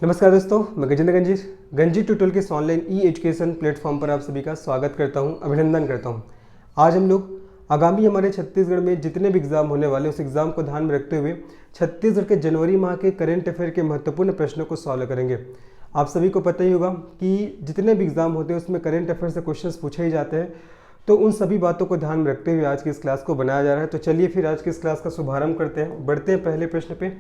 नमस्कार दोस्तों, मैं गजेंद्र गंजीर गंजीर ट्यूटोरियल के इस ऑनलाइन ई एजुकेशन प्लेटफॉर्म पर आप सभी का स्वागत करता हूं, अभिनंदन करता हूं। आज हम लोग आगामी हमारे छत्तीसगढ़ में जितने भी एग्जाम होने वाले उस एग्जाम को ध्यान में रखते हुए छत्तीसगढ़ के जनवरी माह के करेंट अफेयर के महत्वपूर्ण प्रश्नों को सॉल्व करेंगे। आप सभी को पता ही होगा कि जितने भी एग्जाम होते हैं उसमें करेंट अफेयर से क्वेश्चन पूछे ही जाते हैं, तो उन सभी बातों को ध्यान में रखते हुए आज की इस क्लास को बनाया जा रहा है। तो चलिए फिर आज की इस क्लास का शुभारंभ करते हैं, बढ़ते हैं पहले प्रश्न पे।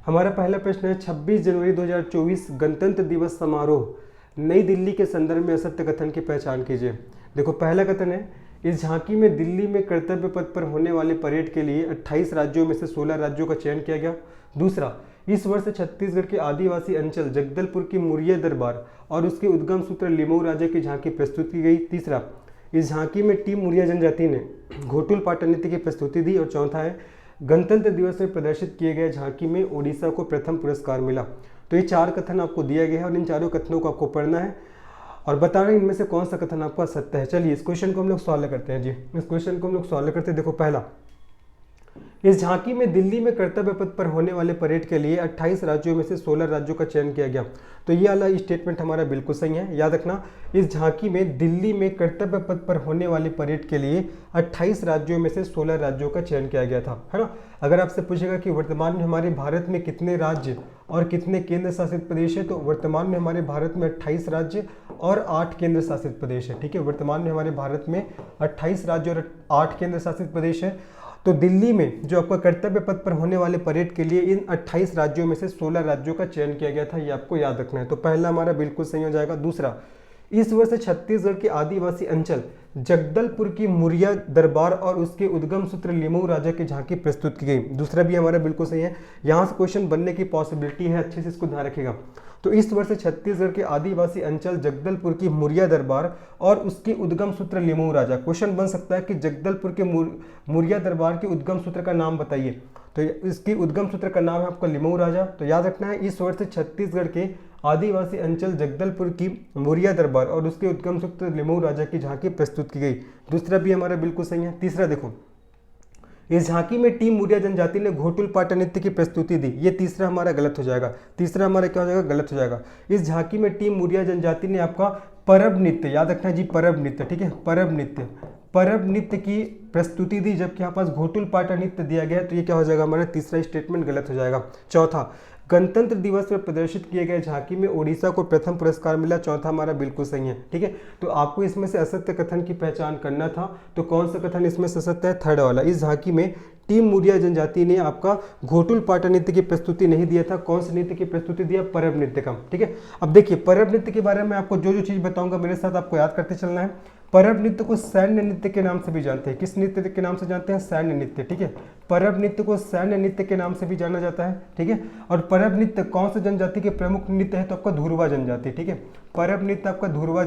हमारा पहला प्रश्न है 26 जनवरी 2024 गणतंत्र दिवस समारोह नई दिल्ली के संदर्भ में असत्य कथन की पहचान कीजिए। देखो, पहला कथन है, इस झांकी में दिल्ली में कर्तव्य पथ पर होने वाले परेड के लिए 28 राज्यों में से 16 राज्यों का चयन किया गया। दूसरा, इस वर्ष छत्तीसगढ़ के आदिवासी अंचल जगदलपुर की मुरिया दरबार और उसके उद्गम सूत्र लिमऊ राजा की झांकी प्रस्तुत की गई। तीसरा, इस झांकी में टीम मुरिया जनजाति ने घोटुल पाटन नृत्य की प्रस्तुति दी। और चौथा है, गणतंत्र दिवस में प्रदर्शित किए गए झांकी में ओडिशा को प्रथम पुरस्कार मिला। तो ये 4 कथन आपको दिया गया है और इन चारों कथनों को आपको पढ़ना है और बताना इनमें से कौन सा कथन आपका सत्य है। चलिए इस क्वेश्चन को हम लोग सॉल्व करते हैं जी। इस क्वेश्चन को हम लोग सॉल्व करते हैं। देखो, पहला, इस झांकी में दिल्ली में कर्तव्य पथ पर होने वाले परेड के लिए 28 राज्यों में से 16 राज्यों का चयन किया गया। तो ये वाला स्टेटमेंट हमारा बिल्कुल सही है। याद रखना, इस झांकी में दिल्ली में कर्तव्य पथ पर होने वाली परेड के लिए 28 राज्यों में से 16 राज्यों का चयन किया गया था, है ना। अगर आपसे पूछेगा कि वर्तमान में हमारे भारत में कितने राज्य और कितने केंद्र शासित प्रदेश है, तो वर्तमान में हमारे भारत में 28 राज्य और 8 केंद्र शासित प्रदेश है। ठीक है, वर्तमान में हमारे भारत में 28 राज्य और 8 केंद्र शासित प्रदेश है। तो दिल्ली में जो आपका कर्तव्य पथ पर होने वाले परेड के लिए इन 28 राज्यों में से 16 राज्यों का चयन किया गया था, ये आपको याद रखना है। तो पहला हमारा बिल्कुल सही हो जाएगा। दूसरा, इस वर्ष छत्तीसगढ़ के आदिवासी अंचल जगदलपुर की मुरिया दरबार और उसके उद्गम सूत्र लिमऊ राजा की झांकी प्रस्तुत की गई। दूसरा भी हमारा बिल्कुल सही है। यहाँ से क्वेश्चन बनने की पॉसिबिलिटी है, अच्छे से इसको ध्यान रखिएगा। तो इस वर्ष छत्तीसगढ़ के आदिवासी अंचल जगदलपुर की मुरिया दरबार और उसके उद्गम सूत्र लिमऊ राजा। क्वेश्चन बन सकता है कि जगदलपुर के मुरिया दरबार के उद्गम सूत्र का नाम बताइए, तो इसकी उद्गम सूत्र का नाम है आपका लिमऊ राजा। तो याद रखना है, इस वर्ष छत्तीसगढ़ के आदिवासी अंचल जगदलपुर की मुरिया दरबार और उसके उद्गम सूत्र लिमऊ राजा की झांकी प्रस्तुत की गई। दूसरा भी हमारा बिल्कुल सही है। तीसरा देखो, इस झांकी में टीम मुरिया जनजाति ने घोटुल पाटन नृत्य की प्रस्तुति दी। ये तीसरा हमारा गलत हो जाएगा। तीसरा हमारा क्या हो जाएगा? गलत हो जाएगा। इस झांकी में टीम मुरिया जनजाति ने आपका परब नृत्य, याद रखना जी, परब नृत्य, ठीक है, परब नृत्य की प्रस्तुति दी, जबकि यहाँ पास घोटुल पाटन नृत्य दिया गया है। तो ये क्या हो जाएगा? हमारा तीसरा स्टेटमेंट गलत हो जाएगा। चौथा, गणतंत्र दिवस में प्रदर्शित किए गए झांकी में ओडिशा को प्रथम पुरस्कार मिला। चौथा हमारा बिल्कुल सही है। ठीक है, तो आपको इसमें से असत्य कथन की पहचान करना था। तो कौन सा कथन इसमें से सत्य है? थर्ड वाला। इस झांकी में टीम मुरिया जनजाति ने आपका घोटुल पाटन नृत्य की प्रस्तुति नहीं दिया था। कौन से नृत्य की प्रस्तुति दिया? परब नृत्य का। ठीक है, अब देखिए, परब नृत्य के बारे में आपको जो जो चीज बताऊंगा मेरे साथ आपको याद करते चलना है। परब नृत्य को सैन्य नृत्य के नाम से भी जानते हैं। किस नृत्य के नाम से जानते हैं? सैन्य नृत्य। ठीक है, परब नृत्य को सैन्य नृत्य के नाम से भी जाना जाता है। ठीक है, और परब नृत्य कौन सी जनजाति के प्रमुख नृत्य है? तो आपका धुरवा जनजाति। ठीक है, परब नृत्य आपका धुरवा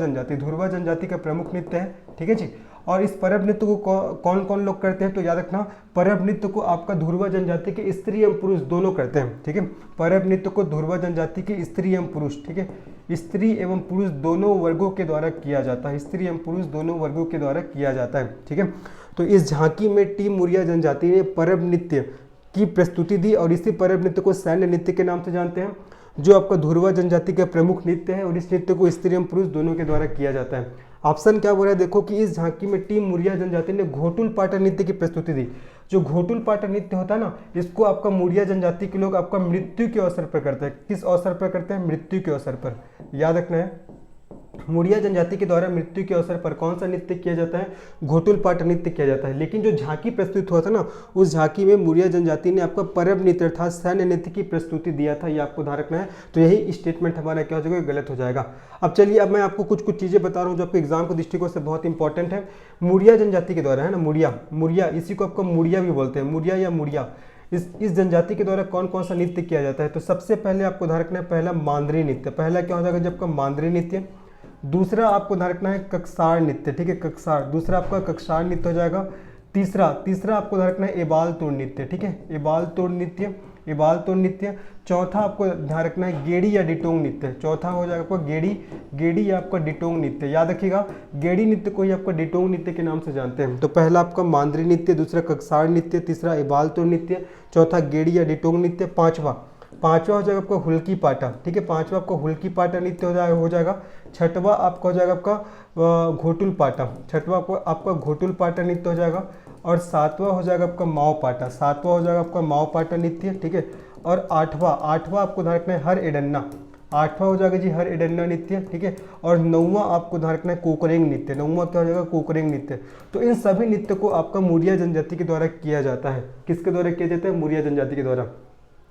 जनजाति का प्रमुख नृत्य है। ठीक है जी, और इस परब नृत्य को कौन कौन लोग करते हैं? तो याद रखना, परब नृत्य को आपका धुरवा जनजाति के स्त्री एवं पुरुष दोनों करते हैं। ठीक है, परब नृत्य को धुरवा जनजाति के स्त्री एवं पुरुष, ठीक है, स्त्री एवं पुरुष दोनों वर्गों के द्वारा किया जाता है। स्त्री एवं पुरुष दोनों वर्गों के द्वारा किया जाता है। ठीक है, तो इस झांकी में टीम मुरिया जनजाति ने परब नृत्य की प्रस्तुति दी और इसी परब नृत्य को सैन्य नृत्य के नाम से जानते हैं, जो आपका धुरवा जनजाति का प्रमुख नृत्य है और इस नृत्य को स्त्री एवं पुरुष दोनों के द्वारा किया जाता है। ऑप्शन क्या बोल रहा है? देखो कि इस झांकी में टीम मुरिया जनजाति ने घोटुल पाटन नृत्य की प्रस्तुति दी। जो घोटुल पाटन नृत्य होता है ना, इसको आपका मुरिया जनजाति के लोग आपका मृत्यु के अवसर पर करते हैं। किस अवसर पर करते हैं? मृत्यु के अवसर पर। याद रखना है, मुरिया जनजाति के द्वारा मृत्यु के अवसर पर कौन सा नृत्य किया जाता है? घोटुल पाटन नृत्य किया जाता है। लेकिन जो झांकी प्रस्तुत हुआ था ना, उस झांकी में मुरिया जनजाति ने आपका परब नृत्य अर्थात सैन्य नृत्य की प्रस्तुति दिया था। ये आपको ध्यान रखना है। तो यही स्टेटमेंट हमारा क्या हो जाएगा? गलत हो जाएगा। अब चलिए, अब मैं आपको कुछ चीजें बता रहा हूँ जो आपको एग्जाम के दृष्टिकोण से बहुत इंपॉर्टेंट है। मुरिया जनजाति के द्वारा, है ना, मुरिया, इसी को आपको मुरिया भी बोलते हैं, मुरिया या मुरिया। इस जनजाति के द्वारा कौन कौन सा नृत्य किया जाता है? तो सबसे पहले आपको ध्यान रखना है, पहला मांदरी नृत्य। पहला क्या हो जाएगा? जब आपका मांदरी नृत्य। दूसरा आपको ध्यान रखना है ककसार नृत्य। ठीक है, ककसार, दूसरा आपका ककसार नृत्य हो जाएगा। तीसरा आपको ध्यान रखना है एबाल तोड़ नृत्य। ठीक है, एबाल तोड़ नृत्य। चौथा आपको ध्यान रखना है गेड़ी या डिटोंग नृत्य। चौथा हो जाएगा आपको गेड़ी या आपका डिटोंग नृत्य। याद रखिएगा, गेड़ी नृत्य को ही आपका डिटोंग नृत्य के नाम से जानते हैं। तो पहला आपका मांदरी नृत्य, दूसरा ककसार नृत्य, तीसरा एबाल तोड़ नृत्य, चौथा गेड़ी या डिटोंग नृत्य, पांचवा पांचवा हो जाएगा आपका हुल्की पाटा, ठीक है, पांचवा आपका हुल्की पाटा नृत्य हो जाएगा। छठवा आपका हो जाएगा आपका घोटुल पाटा, छठवा आपका घोटुल पाटा नृत्य हो जाएगा। और सातवां हो जाएगा आपका माओ पाटा, सातवां हो जाएगा आपका माओ पाटा नृत्य, ठीक है। और आठवां आपको ध्यान रखना है हर एडन्ना, आठवां हो जाएगा जी हर एडन्ना नृत्य, ठीक है। और नौवां आपको ध्यान रखना है कोकरेंग नृत्य, नौवां क्या हो जाएगा कोकरेंग नृत्य। तो इन सभी नृत्य को आपका मुरिया जनजाति के द्वारा किया जाता है। किसके द्वारा किया जाता है? मुरिया जनजाति के द्वारा।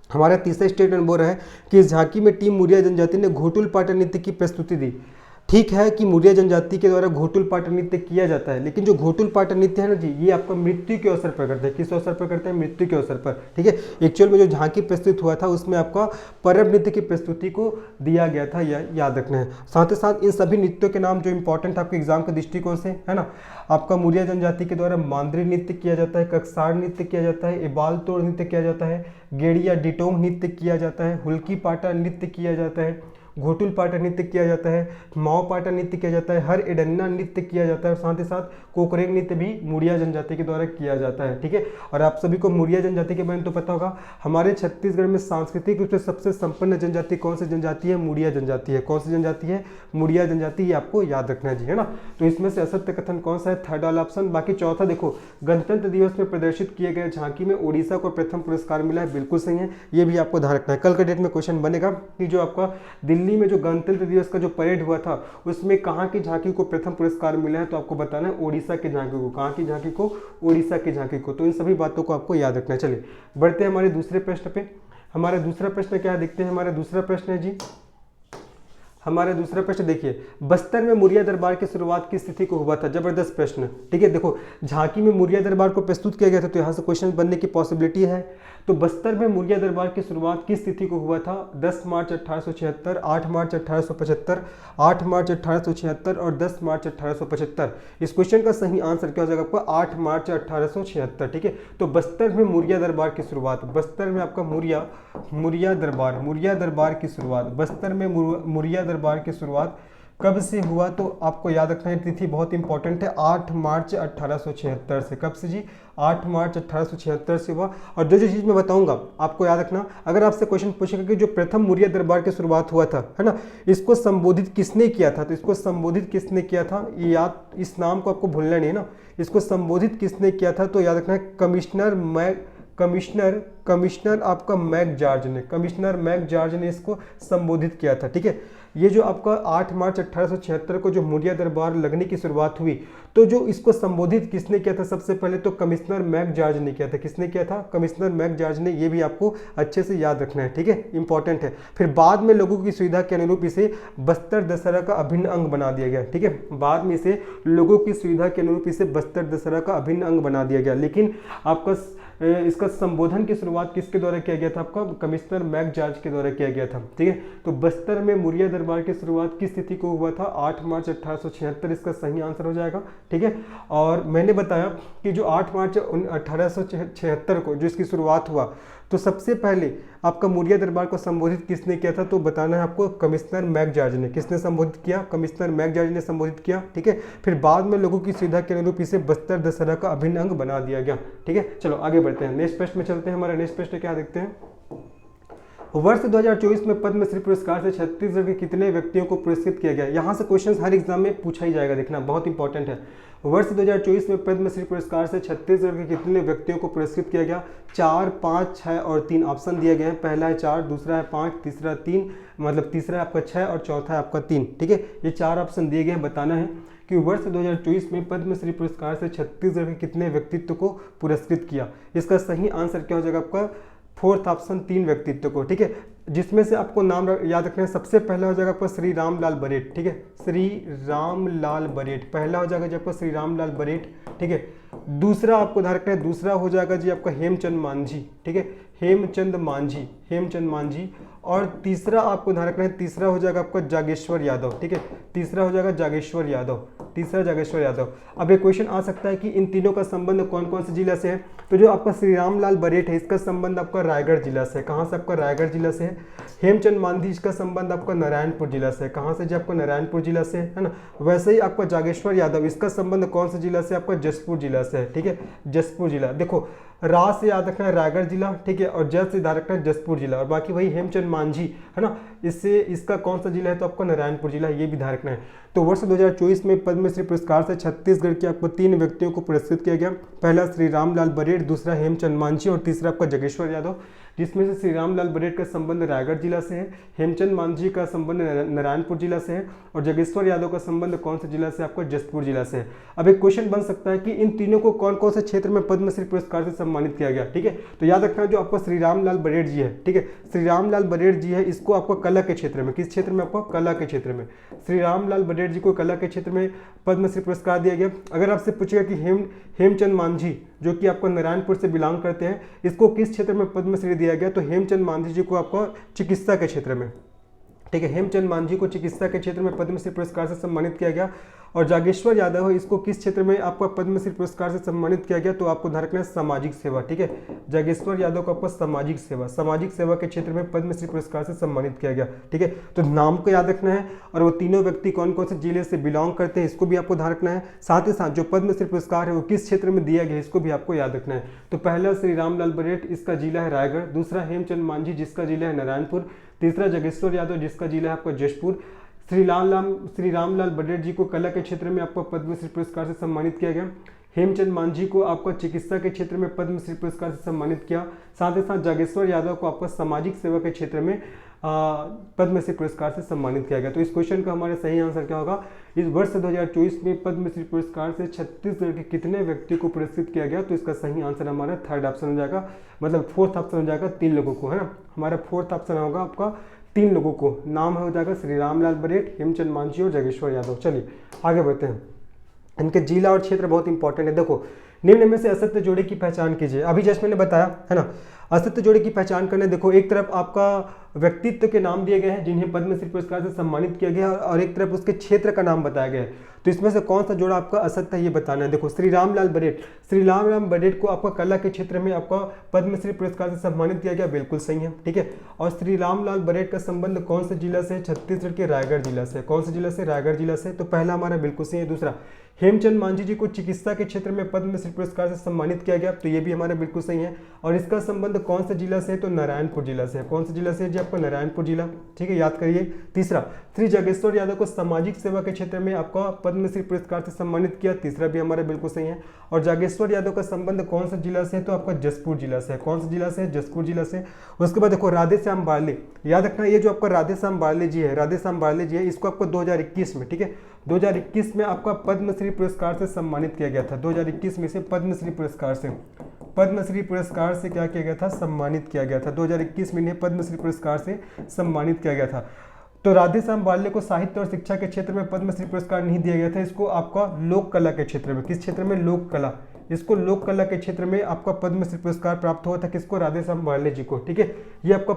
हमारा तीसरा स्टेटमेंट बोल रहा है कि इस झांकी में टीम मुरिया जनजाति ने घोटुल पाटा नृत्य की प्रस्तुति दी। ठीक है कि मुरिया जनजाति के द्वारा घोटुल पाटा नृत्य किया जाता है, लेकिन जो घोटुल पाटा नृत्य है ना जी, ये आपका मृत्यु के अवसर पर करते हैं। किस अवसर पर करते हैं? मृत्यु के अवसर पर, ठीक है। एक्चुअल में जो झांकी प्रस्तुत हुआ था उसमें आपका परब नृत्य की प्रस्तुति को दिया गया था, यह याद रखना है। साथ ही साथ इन सभी नृत्यों के नाम जो इंपॉर्टेंट आपके एग्जाम के दृष्टिकोण से है ना, आपका मुरिया जनजाति के द्वारा मांद्री नृत्य किया जाता है, ककसार नृत्य किया जाता है, इबाल तोड़ नृत्य किया जाता है, गेड़िया डिटोंग नृत्य किया जाता है, हुल्की पाटा नृत्य किया जाता है, घोटुल पाटा नृत्य किया जाता है, माओ पाटा नृत्य किया जाता है, हर एडन्ना नृत्य किया जाता है, और साथ ही साथ कोकरेंग नृत्य भी मुरिया जनजाति के द्वारा किया जाता है, ठीक है। और आप सभी को मुरिया जनजाति के बारे में तो पता होगा, हमारे छत्तीसगढ़ में सांस्कृतिक रूप से सबसे संपन्न जनजाति कौन सी जनजाति है? मुरिया जनजाति है। कौन सी जनजाति है? मुरिया जनजाति, ये आपको याद रखना है जी, है ना। तो इसमें से असत्य कथन कौन सा है? थर्ड वाला ऑप्शन। बाकी चौथा देखो, गणतंत्र दिवस में प्रदर्शित किए गए झांकी में उड़ीसा को प्रथम पुरस्कार मिला है, बिल्कुल सही है, ये भी आपको ध्यान रखना है। कल के डेट में क्वेश्चन बनेगा कि जो आपका दिल्ली में जो गणतंत्र दिवस का जो परेड हुआ था उसमें कहाँ की झांकी को प्रथम पुरस्कार मिला है? तो आपको बताना है ओडिशा की झांकी को। कहाँ की झांकी को? ओडिशा की झांकी को। तो इन सभी बातों को आपको याद रखना है। चलिए बढ़ते हैं हमारे दूसरे प्रश्न पे। हमारा दूसरा प्रश्न क्या है देखते हैं। हमारा दूसरा प्रश्न है जी, हमारा दूसरा प्रश्न देखिए, बस्तर में मुरिया दरबार की शुरुआत किस तिथि को हुआ था? जबरदस्त प्रश्न, ठीक है। देखो झांकी में मुरिया दरबार को प्रस्तुत किया गया था, तो यहाँ से क्वेश्चन बनने की पॉसिबिलिटी है। तो बस्तर में मुरिया दरबार की शुरुआत किस तिथि को हुआ था? 10 मार्च 1876, 8 मार्च 1875, 8 मार्च 1876 और 10 मार्च 1875। इस क्वेश्चन का सही आंसर क्या हो जाएगा आपका? 8 मार्च 1876, ठीक है। तो बस्तर में मुरिया दरबार की शुरुआत, बस्तर में आपका मुरिया दरबार की शुरुआत, बस्तर में मुरिया दरबार की शुरुआत कब से हुआ? तो आपको याद रखना है, तिथि बहुत इंपॉर्टेंट है, 8 मार्च 1876 से। कब से जी? 8 मार्च 1876 से हुआ। और जो चीज़ मैं बताऊंगा आपको याद रखना, अगर आपसे क्वेश्चन पूछेगा कि जो प्रथम मुरिया दरबार की शुरुआत हुआ था, है ना, इसको संबोधित किसने किया था? तो इसको संबोधित किसने किया था, ये याद, इस नाम को आपको भूलना नहीं है ना। इसको संबोधित किसने किया था? तो याद रखना है कमिश्नर आपका मैक जॉर्ज ने, कमिश्नर मैक जॉर्ज ने इसको संबोधित किया था, ठीक है। ये जो आपका 8 मार्च 1876 को जो मुरिया दरबार लगने की शुरुआत हुई, तो जो इसको संबोधित किसने किया था? सबसे पहले तो कमिश्नर मैक जॉर्ज ने किया था। किसने किया था? कमिश्नर मैक जॉर्ज ने। ये भी आपको अच्छे से याद रखना है, ठीक है, इंपॉर्टेंट है। फिर बाद में लोगों की सुविधा के अनुरूप इसे बस्तर दशहरा का अभिन्न अंग बना दिया गया, ठीक है। बाद में इसे लोगों की सुविधा के अनुरूप इसे बस्तर दशहरा का अभिन्न अंग बना दिया गया। लेकिन आपका इसका संबोधन की शुरुआत किसके द्वारा किया गया था? आपका कमिश्नर मैक जॉर्ज के द्वारा किया गया था, ठीक है। तो बस्तर में मुरिया दरबार की शुरुआत किस तिथि को हुआ था? 8 मार्च 1876, इसका सही आंसर हो जाएगा, ठीक है। और मैंने बताया कि जो 8 मार्च 1876 को जो इसकी शुरुआत हुआ, तो सबसे पहले आपका मुरिया दरबार को संबोधित किसने किया था? तो बताना है आपको, कमिश्नर मैक जॉर्ज ने। किसने संबोधित किया? कमिश्नर मैक जॉर्ज ने संबोधित किया, ठीक है। फिर बाद में लोगों की सुविधा के अनुरूप इसे बस्तर दशहरा का अभिन्न अंग बना दिया गया, ठीक है। चलो आगे बढ़ते हैं, नेक्स्ट प्रश्न में चलते हैं। हमारा नेक्स्ट प्रश्न क्या देखते हैं। वर्ष 2024 में पद्मश्री पुरस्कार से छत्तीसगढ़ के कितने व्यक्तियों को पुरस्कृत किया गया? यहाँ से क्वेश्चन हर एग्जाम में पूछा ही जाएगा, देखना बहुत इंपॉर्टेंट है। वर्ष 2024 में पद्मश्री पुरस्कार से छत्तीसगढ़ के कितने व्यक्तियों को पुरस्कृत किया गया? 4, 5, 6 और 3 ऑप्शन दिए गए हैं। पहला है 4, दूसरा है 5, तीसरा 3, मतलब तीसरा है आपका 6 और चौथा है आपका 3, ठीक है। ये 4 ऑप्शन दिए गए हैं। बताना है कि वर्ष 2024 में पद्मश्री पुरस्कार से छत्तीसगढ़ के कितने व्यक्तित्व को पुरस्कृत किया? इसका सही आंसर क्या हो जाएगा आपका? 4th ऑप्शन, 3 व्यक्तित्व को, ठीक है। जिसमें से आपको नाम याद रखना है, सबसे पहला हो जाएगा आपका श्री रामलाल बरेट, ठीक है। श्री रामलाल बरेट पहला हो जाएगा जी आपका श्री रामलाल बरेट, ठीक है। दूसरा आपको ध्यान रखना है, दूसरा हो जाएगा जी आपका हेमचंद मांझी, ठीक है, हेमचंद मांझी। और तीसरा आपको ध्यान रखना है, तीसरा हो जाएगा आपका जागेश्वर यादव, ठीक है। तीसरा हो जाएगा जागेश्वर यादव। अब एक क्वेश्चन आ सकता है कि इन तीनों का संबंध कौन कौन से जिला से है? तो जो आपका श्री रामलाल बरेट है, इसका संबंध आपका रायगढ़ जिला से है। कहाँ से? आपका रायगढ़ जिला से है। हेमचंद मांझी, इसका संबंध आपका नारायणपुर जिला से है। कहाँ से? जी आपका नारायणपुर जिला से है ना। वैसे ही आपका जागेश्वर यादव, इसका संबंध कौन से जिला से? आपका जसपुर जिला से है, ठीक है, जसपुर जिला। देखो रा से याद रखना है रायगढ़ जिला, ठीक है, और ज से याद रखना है जसपुर जिला, और बाकी वही हेमचंद मांझी है ना, इससे इसका कौन सा जिला है तो आपको नारायणपुर जिला, ये भी ध्यान रखना है। तो वर्ष 2024 में पद्मश्री पुरस्कार से छत्तीसगढ़ के आपको 3 व्यक्तियों को पुरस्कृत किया गया। पहला श्री रामलाल बरेड, दूसरा हेमचंद मांझी और तीसरा आपका जगेश्वर यादव, जिसमें से श्री रामलाल बरेड का संबंध रायगढ़ जिला से है, हेमचंद मांझी का संबंध नारायणपुर जिला से है, और जगेश्वर यादव का संबंध कौन से जिला से, आपको जसपुर जिला से है। अब एक क्वेश्चन बन सकता है कि इन तीनों को कौन कौन से क्षेत्र में पद्मश्री पुरस्कार से सम्मानित किया गया, ठीक है। तो याद रखना जो आपको श्री रामलाल बरेड जी है, ठीक है, श्री रामलाल बरेड जी है, इसको आपको कला के क्षेत्र में, किस क्षेत्र में, आपको कला के क्षेत्र में, श्री रामलाल बरेड जी को कला के क्षेत्र में पद्मश्री पुरस्कार दिया गया। अगर आपसे पूछेगा कि हेमचंद मांझी जो कि आपको नारायणपुर से बिलोंग करते हैं, इसको किस क्षेत्र में पद्मश्री दिया गया, तो हेमचंद मांझी जी को आपको चिकित्सा के क्षेत्र में, ठीक है, हेमचंद मांझी को चिकित्सा के क्षेत्र में पद्मश्री पुरस्कार से सम्मानित किया गया। और जागेश्वर यादव है, इसको किस क्षेत्र में आपको पद्मश्री पुरस्कार से सम्मानित किया गया, तो आपको ध्यान रखना है सामाजिक सेवा, ठीक है, जागेश्वर यादव को आपको सामाजिक सेवा के क्षेत्र में पद्मश्री पुरस्कार से सम्मानित किया गया, ठीक है। तो नाम को याद रखना है, और वो तीनों व्यक्ति कौन कौन से जिले से बिलोंग करते हैं इसको भी आपको ध्यान रखना है। साथ ही साथ जो पद्मश्री पुरस्कार है वो किस क्षेत्र में दिया गया इसको भी आपको याद रखना है। तो पहला श्री रामलाल बरेड, इसका जिला है रायगढ़, दूसरा हेमचंद मांझी जिसका जिला है नारायणपुर, तीसरा जगेश्वर यादव जिसका जिला है आपको जशपुर। श्री रामलाल बरेड जी को कला के क्षेत्र में आपको पद्मश्री पुरस्कार से सम्मानित किया गया। हेमचंद मांझी को आपको चिकित्सा के क्षेत्र में पद्मश्री पुरस्कार से सम्मानित किया। साथ ही साथ जागेश्वर यादव को आपको सामाजिक सेवा के क्षेत्र में पद्मश्री पुरस्कार से सम्मानित किया गया। तो इस क्वेश्चन का हमारा सही आंसर क्या होगा, इस वर्ष 2024 में पद्मश्री पुरस्कार से छत्तीसगढ़ के कितने व्यक्तियों को पुरस्कृत किया गया, तो इसका सही आंसर हमारा थर्ड ऑप्शन हो जाएगा, मतलब फोर्थ ऑप्शन हो जाएगा, 3 लोगों को, है ना, हमारा फोर्थ ऑप्शन होगा आपका 3 लोगों को। नाम हो जाएगा श्री रामलाल बरेड, हेमचंद मांझी और जगेश्वर यादव। चलिए आगे बढ़ते हैं। इनके जिला और क्षेत्र बहुत इंपॉर्टेंट है। देखो, निम्न में से असत्य जोड़े की पहचान कीजिए। अभी जस्ट मैंने बताया है ना, असत्य जोड़े की पहचान करने, देखो एक तरफ आपका व्यक्तित्व के नाम दिए गए हैं जिन्हें पद्मश्री पुरस्कार से सम्मानित किया गया है, और एक तरफ उसके क्षेत्र का नाम बताया गया है। तो इसमें से कौन सा जोड़ा आपका असत्य है ये बताना है। देखो, श्री रामलाल बरेड को आपका कला के क्षेत्र में आपका पद्मश्री पुरस्कार से सम्मानित किया गया, बिल्कुल सही है, ठीक है। और श्री रामलाल बरेड का संबंध कौन से जिला से, छत्तीसगढ़ के रायगढ़ जिला से, कौन से जिला से, रायगढ़ जिला से। तो पहला हमारा बिल्कुल सही है। दूसरा, हेमचंद मांझी जी को चिकित्सा के क्षेत्र में पद्मश्री पुरस्कार से सम्मानित किया गया, तो ये भी हमारा बिल्कुल सही है। और इसका संबंध कौन से जिला से है, तो नारायणपुर जिला से है। कौन से जिला से है जी, आपका नारायणपुर जिला, ठीक है, याद करिए। तीसरा, श्री जगेश्वर यादव को सामाजिक सेवा के क्षेत्र में आपका पद्मश्री पुरस्कार से सम्मानित किया, तीसरा भी हमारा बिल्कुल सही है। और जागेश्वर यादव का संबंध कौन सा जिला से है, तो आपका जसपुर जिला से है। कौन सा जिला से है, जसपुर जिला से। उसके बाद देखो, राधेश्याम बारले, याद रखना ये जो आपका राधेश्याम बारले जी है, इसको आपको 2021 में, ठीक है, 2021 में आपका पद्मश्री पुरस्कार से सम्मानित किया गया था। 2021 में से पद्मश्री पुरस्कार से क्या किया गया था, सम्मानित किया गया था। 2021 में इन्हें पद्मश्री पुरस्कार से सम्मानित किया गया था। तो राधेश्याम बारले को साहित्य और शिक्षा के क्षेत्र में पद्मश्री पुरस्कार नहीं दिया गया था, इसको आपका लोक कला के क्षेत्र में, किस क्षेत्र में, लोक कला, इसको लोक कला के क्षेत्र में आपका पद्मश्री पुरस्कार प्राप्त हुआ था। किसको, राधेश्याम बारले जी को, ठीक है। ये आपका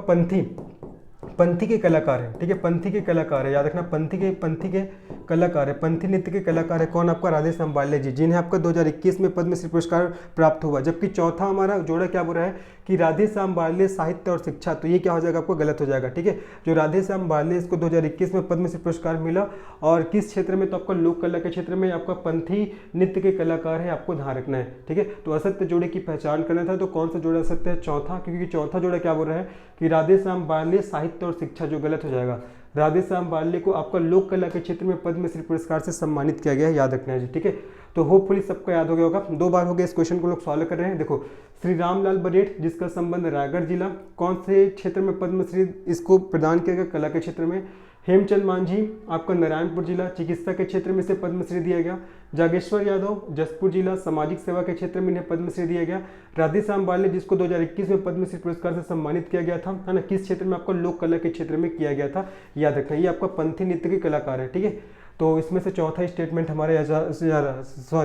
पंथी के कलाकार है, ठीक है, पंथी के कलाकार है, याद रखना, पंथी के कलाकार है, पंथी नृत्य के कलाकार है। कौन, आपका राधेश्याम बारले जी, जिन्हें आपका 2021 में पद्मश्री पुरस्कार प्राप्त हुआ। जबकि चौथा हमारा जोड़ा क्या बोल रहा है कि राधेश्याम बारले साहित्य और शिक्षा, तो ये क्या हो जाएगा, आपको गलत हो जाएगा, ठीक है। जो राधेश्याम बारले, इसको 2021 में पद्मश्री पुरस्कार मिला, और किस क्षेत्र में, तो आपका लोक कला के क्षेत्र में, आपका पंथी नृत्य के कलाकार है, आपको ध्यान रखना है, ठीक है। तो असत्य जोड़े की पहचान करना था, तो कौन सा जोड़ा असत्य है, चौथा, क्योंकि चौथा जोड़ा क्या बोल रहा है कि राधेश्याम बारले साहित्य और शिक्षा, जो गलत हो जाएगा। राधेश्याम बारले को आपका लोक कला के क्षेत्र में पद्मश्री पुरस्कार से सम्मानित किया गया है, याद रखना है जी, ठीक है। तो होपफुली सबको याद हो गया होगा। 2 बार हो गया इस क्वेश्चन को लोग सॉल्व कर रहे हैं। देखो, श्री रामलाल बरेड जिसका संबंध रायगढ़ जिला, कौन से क्षेत्र में पद्मश्री इसको प्रदान किया गया, कला के क्षेत्र में। हेमचंद मांझी आपका नारायणपुर जिला, चिकित्सा के क्षेत्र में से पद्मश्री दिया गया। जागेश्वर यादव जसपुर जिला, सामाजिक सेवा के क्षेत्र में इन्हें पद्मश्री दिया गया। राधेश्याम बारले जिसको 2021 में पद्मश्री पुरस्कार से सम्मानित किया गया था, है ना, किस क्षेत्र में, आपको लोक कला के क्षेत्र में किया गया था, याद रखना। ये आपका पंथी नृत्य के कलाकार है, ठीक है। तो इसमें से चौथा स्टेटमेंट हमारे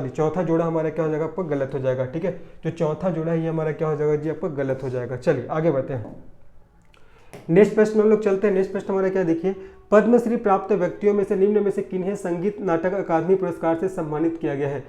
चौथा जोड़ा हमारा क्या हो जाएगा, आपका गलत हो जाएगा, ठीक है। जो चौथा जोड़ा है ये हमारा क्या हो जाएगा जी, आपका गलत हो जाएगा। चलिए आगे बढ़ते हैं, नेक्स्ट प्रश्न हम लोग चलते हैं। नेक्स्ट प्रश्न हमारा क्या, देखिए, पद्मश्री प्राप्त व्यक्तियों में से निम्न में से किन्हें संगीत नाटक अकादमी पुरस्कार से सम्मानित किया गया है।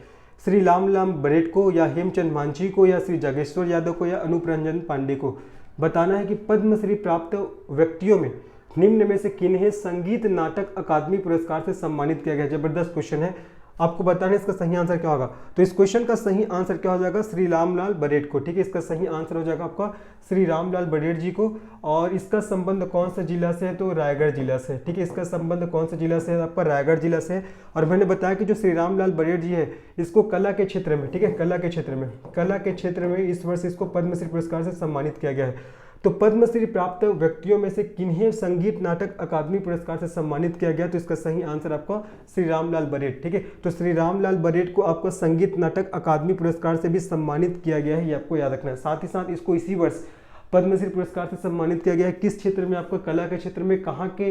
श्री रामलाल बरेड को, या हेमचंद मांझी को, या श्री जागेश्वर यादव को, या अनूप रंजन पांडे को। बताना है कि पद्मश्री प्राप्त व्यक्तियों में निम्न में से किन्हें संगीत नाटक अकादमी पुरस्कार से सम्मानित किया गया। जबरदस्त क्वेश्चन है। आपको बताना है इसका सही आंसर क्या होगा। तो इस क्वेश्चन का सही आंसर क्या हो जाएगा, श्री रामलाल बरेट को। ठीक है, इसका सही आंसर हो जाएगा आपका श्री रामलाल बरेट जी को। और इसका संबंध कौन सा जिला से है, तो रायगढ़ जिला से। ठीक है, इसका संबंध कौन से जिला से है, आपका रायगढ़ जिला से। और मैंने बताया कि जो श्री रामलाल बरेट जी है इसको कला के क्षेत्र में, ठीक है, कला के क्षेत्र में इस वर्ष इसको पद्मश्री पुरस्कार से सम्मानित किया गया है। तो पद्मश्री प्राप्त व्यक्तियों में से किन्हें संगीत नाटक अकादमी पुरस्कार से सम्मानित किया गया, तो इसका सही आंसर आपका श्री रामलाल बरेट। ठीक है, तो श्री रामलाल बरेट को आपको संगीत नाटक अकादमी पुरस्कार से भी सम्मानित किया गया है, ये आपको याद रखना है। साथ ही साथ इसको इसी वर्ष पद्मश्री पुरस्कार से सम्मानित किया गया है। किस क्षेत्र में, आपको कला के क्षेत्र में, कहाँ के,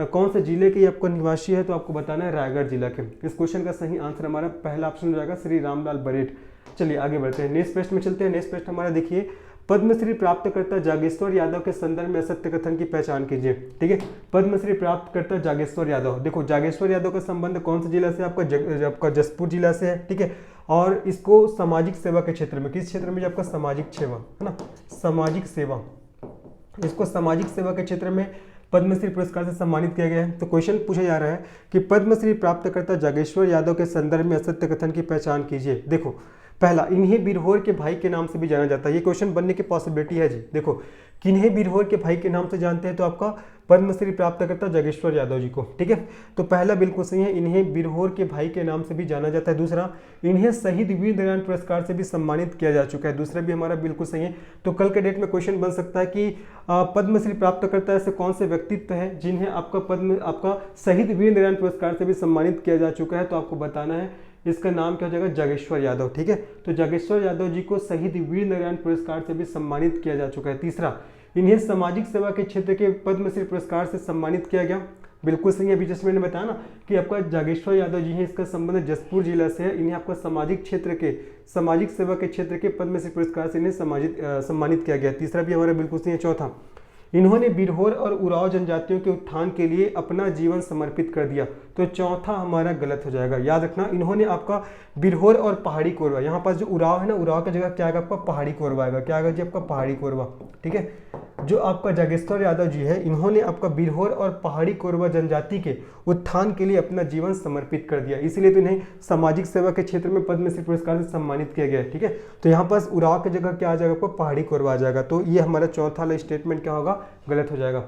कौन से जिले के आपका निवासी है, तो आपको बताना है रायगढ़ जिला के। इस क्वेश्चन का सही आंसर हमारा पहला ऑप्शन हो जाएगा श्री रामलाल बरेट। चलिए आगे बढ़ते हैं, नेक्स्ट प्रश्न में चलते हैं। नेक्स्ट प्रश्न हमारा देखिए, पद्मश्री प्राप्तकर्ता जागेश्वर यादव के संदर्भ में असत्य कथन की पहचान कीजिए। ठीक है, पद्मश्री प्राप्तकर्ता जागेश्वर यादव, देखो जागेश्वर यादव का संबंध कौन से जिला से, आपका जसपुर जिला से है। ठीक है, और इसको सामाजिक सेवा के क्षेत्र में, किस क्षेत्र में, आपका सामाजिक सेवा है ना, सामाजिक सेवा, इसको सामाजिक सेवा के क्षेत्र में पद्मश्री पुरस्कार से सम्मानित किया गया है। तो क्वेश्चन पूछा जा रहा है कि पद्मश्री प्राप्तकर्ता जागेश्वर यादव के संदर्भ में असत्य कथन की पहचान कीजिए। देखो पहला, इन्हें बिरहोर के भाई के नाम से भी जाना जाता है, ये क्वेश्चन बनने की पॉसिबिलिटी है जी। देखो किन्हें बिरहोर के भाई के नाम से जानते हैं, तो आपका पद्मश्री प्राप्तकर्ता जागेश्वर यादव जी को। ठीक है, तो पहला बिल्कुल सही है, इन्हें बिरहोर के भाई के नाम से भी जाना जाता है। दूसरा, इन्हें शहीद वीर नारायण पुरस्कार से भी सम्मानित किया जा चुका है, दूसरा भी हमारा बिल्कुल सही है। तो कल के डेट में क्वेश्चन बन सकता है कि पद्मश्री प्राप्तकर्ता ऐसे कौन से व्यक्तित्व है जिन्हें आपका शहीद वीर नारायण पुरस्कार से भी सम्मानित किया जा चुका है, तो आपको बताना है इसका नाम क्या हो जाएगा, जागेश्वर यादव। ठीक है, तो जागेश्वर यादव जी को शहीद वीर नारायण पुरस्कार से भी सम्मानित किया जा चुका है। तीसरा, इन्हें सामाजिक सेवा के क्षेत्र के पद्मश्री पुरस्कार से सम्मानित किया गया, बिल्कुल सही है। अभी जैसे मैंने बताया ना कि आपका जागेश्वर यादव जी है, इसका संबंध जसपुर जिला से है, इन्हें आपका सामाजिक सेवा के क्षेत्र के पद्मश्री पुरस्कार से इन्हें सम्मानित किया गया। तीसरा भी हमारा बिल्कुल सही है। चौथा, इन्होंने बिरहोर और उरांव जनजातियों के उत्थान के लिए अपना जीवन समर्पित कर दिया, तो चौथा हमारा गलत हो जाएगा। याद रखना, इन्होंने आपका बिरहोर और पहाड़ी कोरवा, यहाँ पास जो उरांव है ना, उरांव की जगह क्या आएगा, आपका पहाड़ी कोरवा आएगा। क्या आएगा जी, आपका पहाड़ी कोरवा। ठीक है, जो आपका जागेश्वर यादव जी है, इन्होंने आपका बिरहोर और पहाड़ी कोरवा जनजाति के उत्थान के लिए अपना जीवन समर्पित कर दिया, इसलिए तो इन्हें सामाजिक सेवा के क्षेत्र में पद्मश्री पुरस्कार से सम्मानित किया गया है। ठीक है, तो यहाँ पास उरांव की जगह क्या आ जाएगा, आपको पहाड़ी कोरवा आ जाएगा। तो ये हमारा चौथा वाला स्टेटमेंट क्या होगा, गलत हो जाएगा।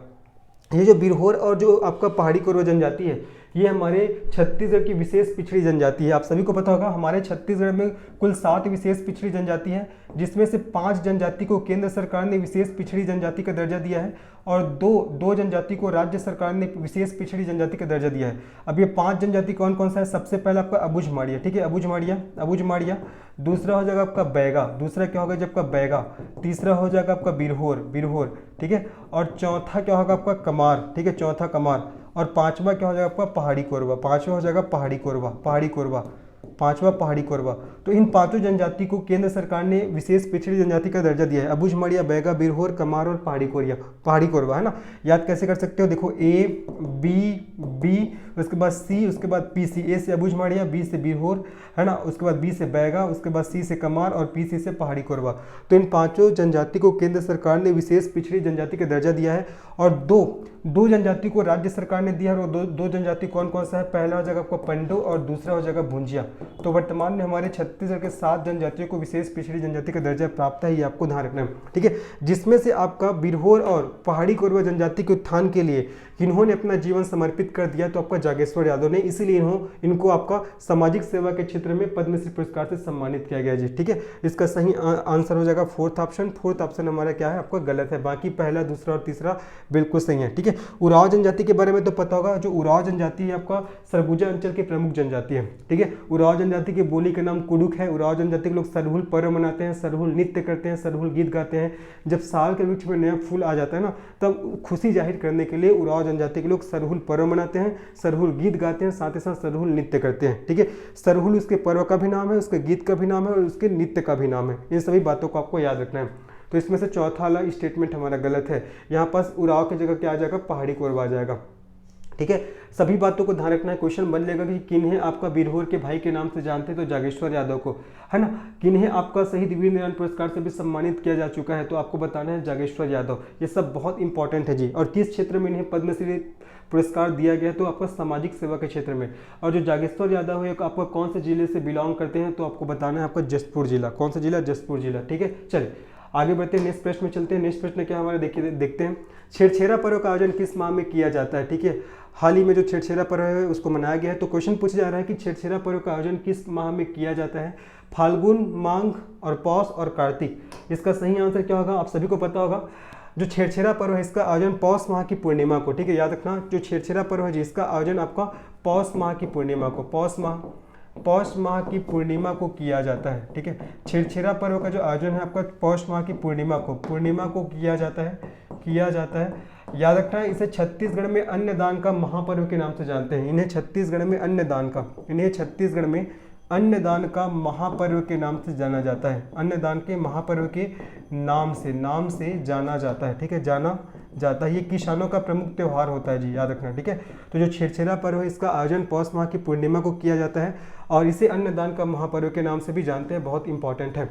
ये जो बिरहोर और जो आपका पहाड़ी कोरवा जनजाति है, ये हमारे छत्तीसगढ़ की विशेष पिछड़ी जनजाति है। आप सभी को पता होगा हमारे छत्तीसगढ़ में कुल 7 विशेष पिछड़ी जनजाति है, जिसमें से 5 जनजाति को केंद्र सरकार ने विशेष पिछड़ी जनजाति का दर्जा दिया है और दो जनजाति को राज्य सरकार ने विशेष पिछड़ी जनजाति का दर्जा दिया है। अब ये 5 जनजाति कौन कौन सा है, सबसे पहले आपका अबुझमाड़िया। ठीक है, अबुझमाड़िया। दूसरा हो जाएगा आपका बैगा, दूसरा क्या होगा जब आपका बैगा। तीसरा हो जाएगा आपका बिरहोर। ठीक है, और चौथा क्या होगा आपका कमार। ठीक है, चौथा कमार। और पांचवा क्या हो जाएगा आपका पहाड़ी कोरवा, पांचवा हो जाएगा पहाड़ी कोरवा। पांचवा पहाड़ी कोरवा। तो इन 5 जनजाति को केंद्र सरकार ने विशेष पिछड़ी जनजाति का दर्जा दिया है, अबुझमाड़िया, बैगा, बिरहोर, कमार और पहाड़ी कोरवा, है ना। याद कैसे कर सकते हो, देखो ए बी उसके बाद सी, उसके बाद पी सी। ए से अबुझमाड़िया, बी से बिरहोर, है ना, उसके बाद बी से बैगा, उसके बाद सी से कमार और पी सी से पहाड़ी कोरवा। तो इन 5 जनजाति को केंद्र सरकार ने विशेष पिछड़ी जनजाति का दर्जा दिया है और दो जनजाति को राज्य सरकार ने दिया है। और दो जनजाति कौन कौन सा है, पहला हो जाएगा आपका पंडो और दूसरा हो जाएगा भुंजिया। तो वर्तमान में हमारे छत्तीसगढ़ के 7 जनजातियों को विशेष पिछड़ी जनजाति का दर्जा प्राप्त है, ये आपको ध्यान रखना है। ठीक है, जिसमें से आपका बिरहोर और पहाड़ी कोरवा जनजाति के उत्थान के लिए इन्होंने अपना जीवन समर्पित कर दिया, तो आपका जागेश्वर यादव ने, इसीलिए इनको आपका सामाजिक सेवा के क्षेत्र में पद्मश्री पुरस्कार से सम्मानित किया गया जी। ठीक है, इसका सही आंसर हो जाएगा फोर्थ ऑप्शन हमारा क्या है, आपका गलत है। बाकी पहला, दूसरा और तीसरा बिल्कुल सही है। ठीक है, उरांव जनजाति के बारे में तो पता होगा, जो उरांव जनजाति है आपका सरगुजा अंचल की प्रमुख जनजाति है। ठीक है, उरांव जनजाति की बोली का नाम कुडुक है। उरांव जनजाति के लोग सरहुल पर्व मनाते हैं, सरहुल नृत्य करते हैं, सरहुल गीत गाते हैं। जब साल के वृक्ष में नया फूल आ जाता है ना, तब खुशी जाहिर करने के लिए उरांव जनजाति के लोग सरहुल पर्व मनाते हैं, सरहुल गीत गाते हैं, साथ ही साथ सरहुल नृत्य करते हैं। ठीक है, सरहुल उसके पर्व का भी नाम है, उसके गीत का भी नाम है और उसके नृत्य का भी नाम है। इन सभी बातों को आपको याद रखना है। तो इसमें से चौथा वाला स्टेटमेंट हमारा गलत है। यहाँ पास उरांव की जगह क्या आ जाएगा, पहाड़ी कोरवा आ जाएगा। ठीक है, सभी बातों को ध्यान रखना है। क्वेश्चन बन लेगा कि किन्हें आपका वीरभोर के भाई के नाम से जानते हैं, तो जागेश्वर यादव को, है ना। किन्हें आपका शहीद वीर नारायण पुरस्कार से भी सम्मानित किया जा चुका है, तो आपको बताना है जागेश्वर यादव। ये सब बहुत इंपॉर्टेंट है जी। और किस क्षेत्र में इन्हें पद्मश्री पुरस्कार दिया गया है, तो आपका सामाजिक सेवा के क्षेत्र में। और जो जागेश्वर यादव है आपका कौन से जिले से बिलोंग करते हैं, तो आपको बताना है आपका जसपुर जिला। कौन सा जिला? जसपुर जिला। ठीक है, चलिए आगे बढ़ते हैं, नेक्स्ट प्रश्न में चलते हैं। नेक्स्ट प्रश्न क्या हमारे देखते हैं, छेरछेरा पर्व का आयोजन किस माह में किया जाता है। ठीक है, हाल ही में जो छेरछेरा पर्व है उसको मनाया गया है। तो क्वेश्चन पूछा जा रहा है कि छेरछेरा पर्व का आयोजन किस माह में किया जाता है। फाल्गुन, माघ और पौष और कार्तिक। इसका सही आंसर क्या होगा, आप सभी को पता होगा। जो छेरछेरा पर्व है इसका आयोजन पौष माह की पूर्णिमा को, ठीक है, याद रखना, जो छेरछेरा पर्व है जिसका आयोजन आपका पौष माह की पूर्णिमा को, पौष माह की पूर्णिमा को किया जाता है। ठीक है, छेरछेरा पर्व का जो आयोजन है आपका पौष माह की पूर्णिमा को किया जाता है। याद रखना है, इसे छत्तीसगढ़ में अन्नदान का महापर्व के नाम से जानते हैं। इन्हें छत्तीसगढ़ में अन्नदान का महापर्व के नाम से जाना जाता है। अन्नदान के महापर्व के नाम से जाना जाता है। ठीक है, जाना जाता है। ये किसानों का प्रमुख त्यौहार होता है जी, याद रखना। ठीक है, तो जो छेरछेरा पर्व है इसका आयोजन पौष माह की पूर्णिमा को किया जाता है और इसे अन्नदान का महापर्व के नाम से भी जानते हैं। बहुत इंपॉर्टेंट है।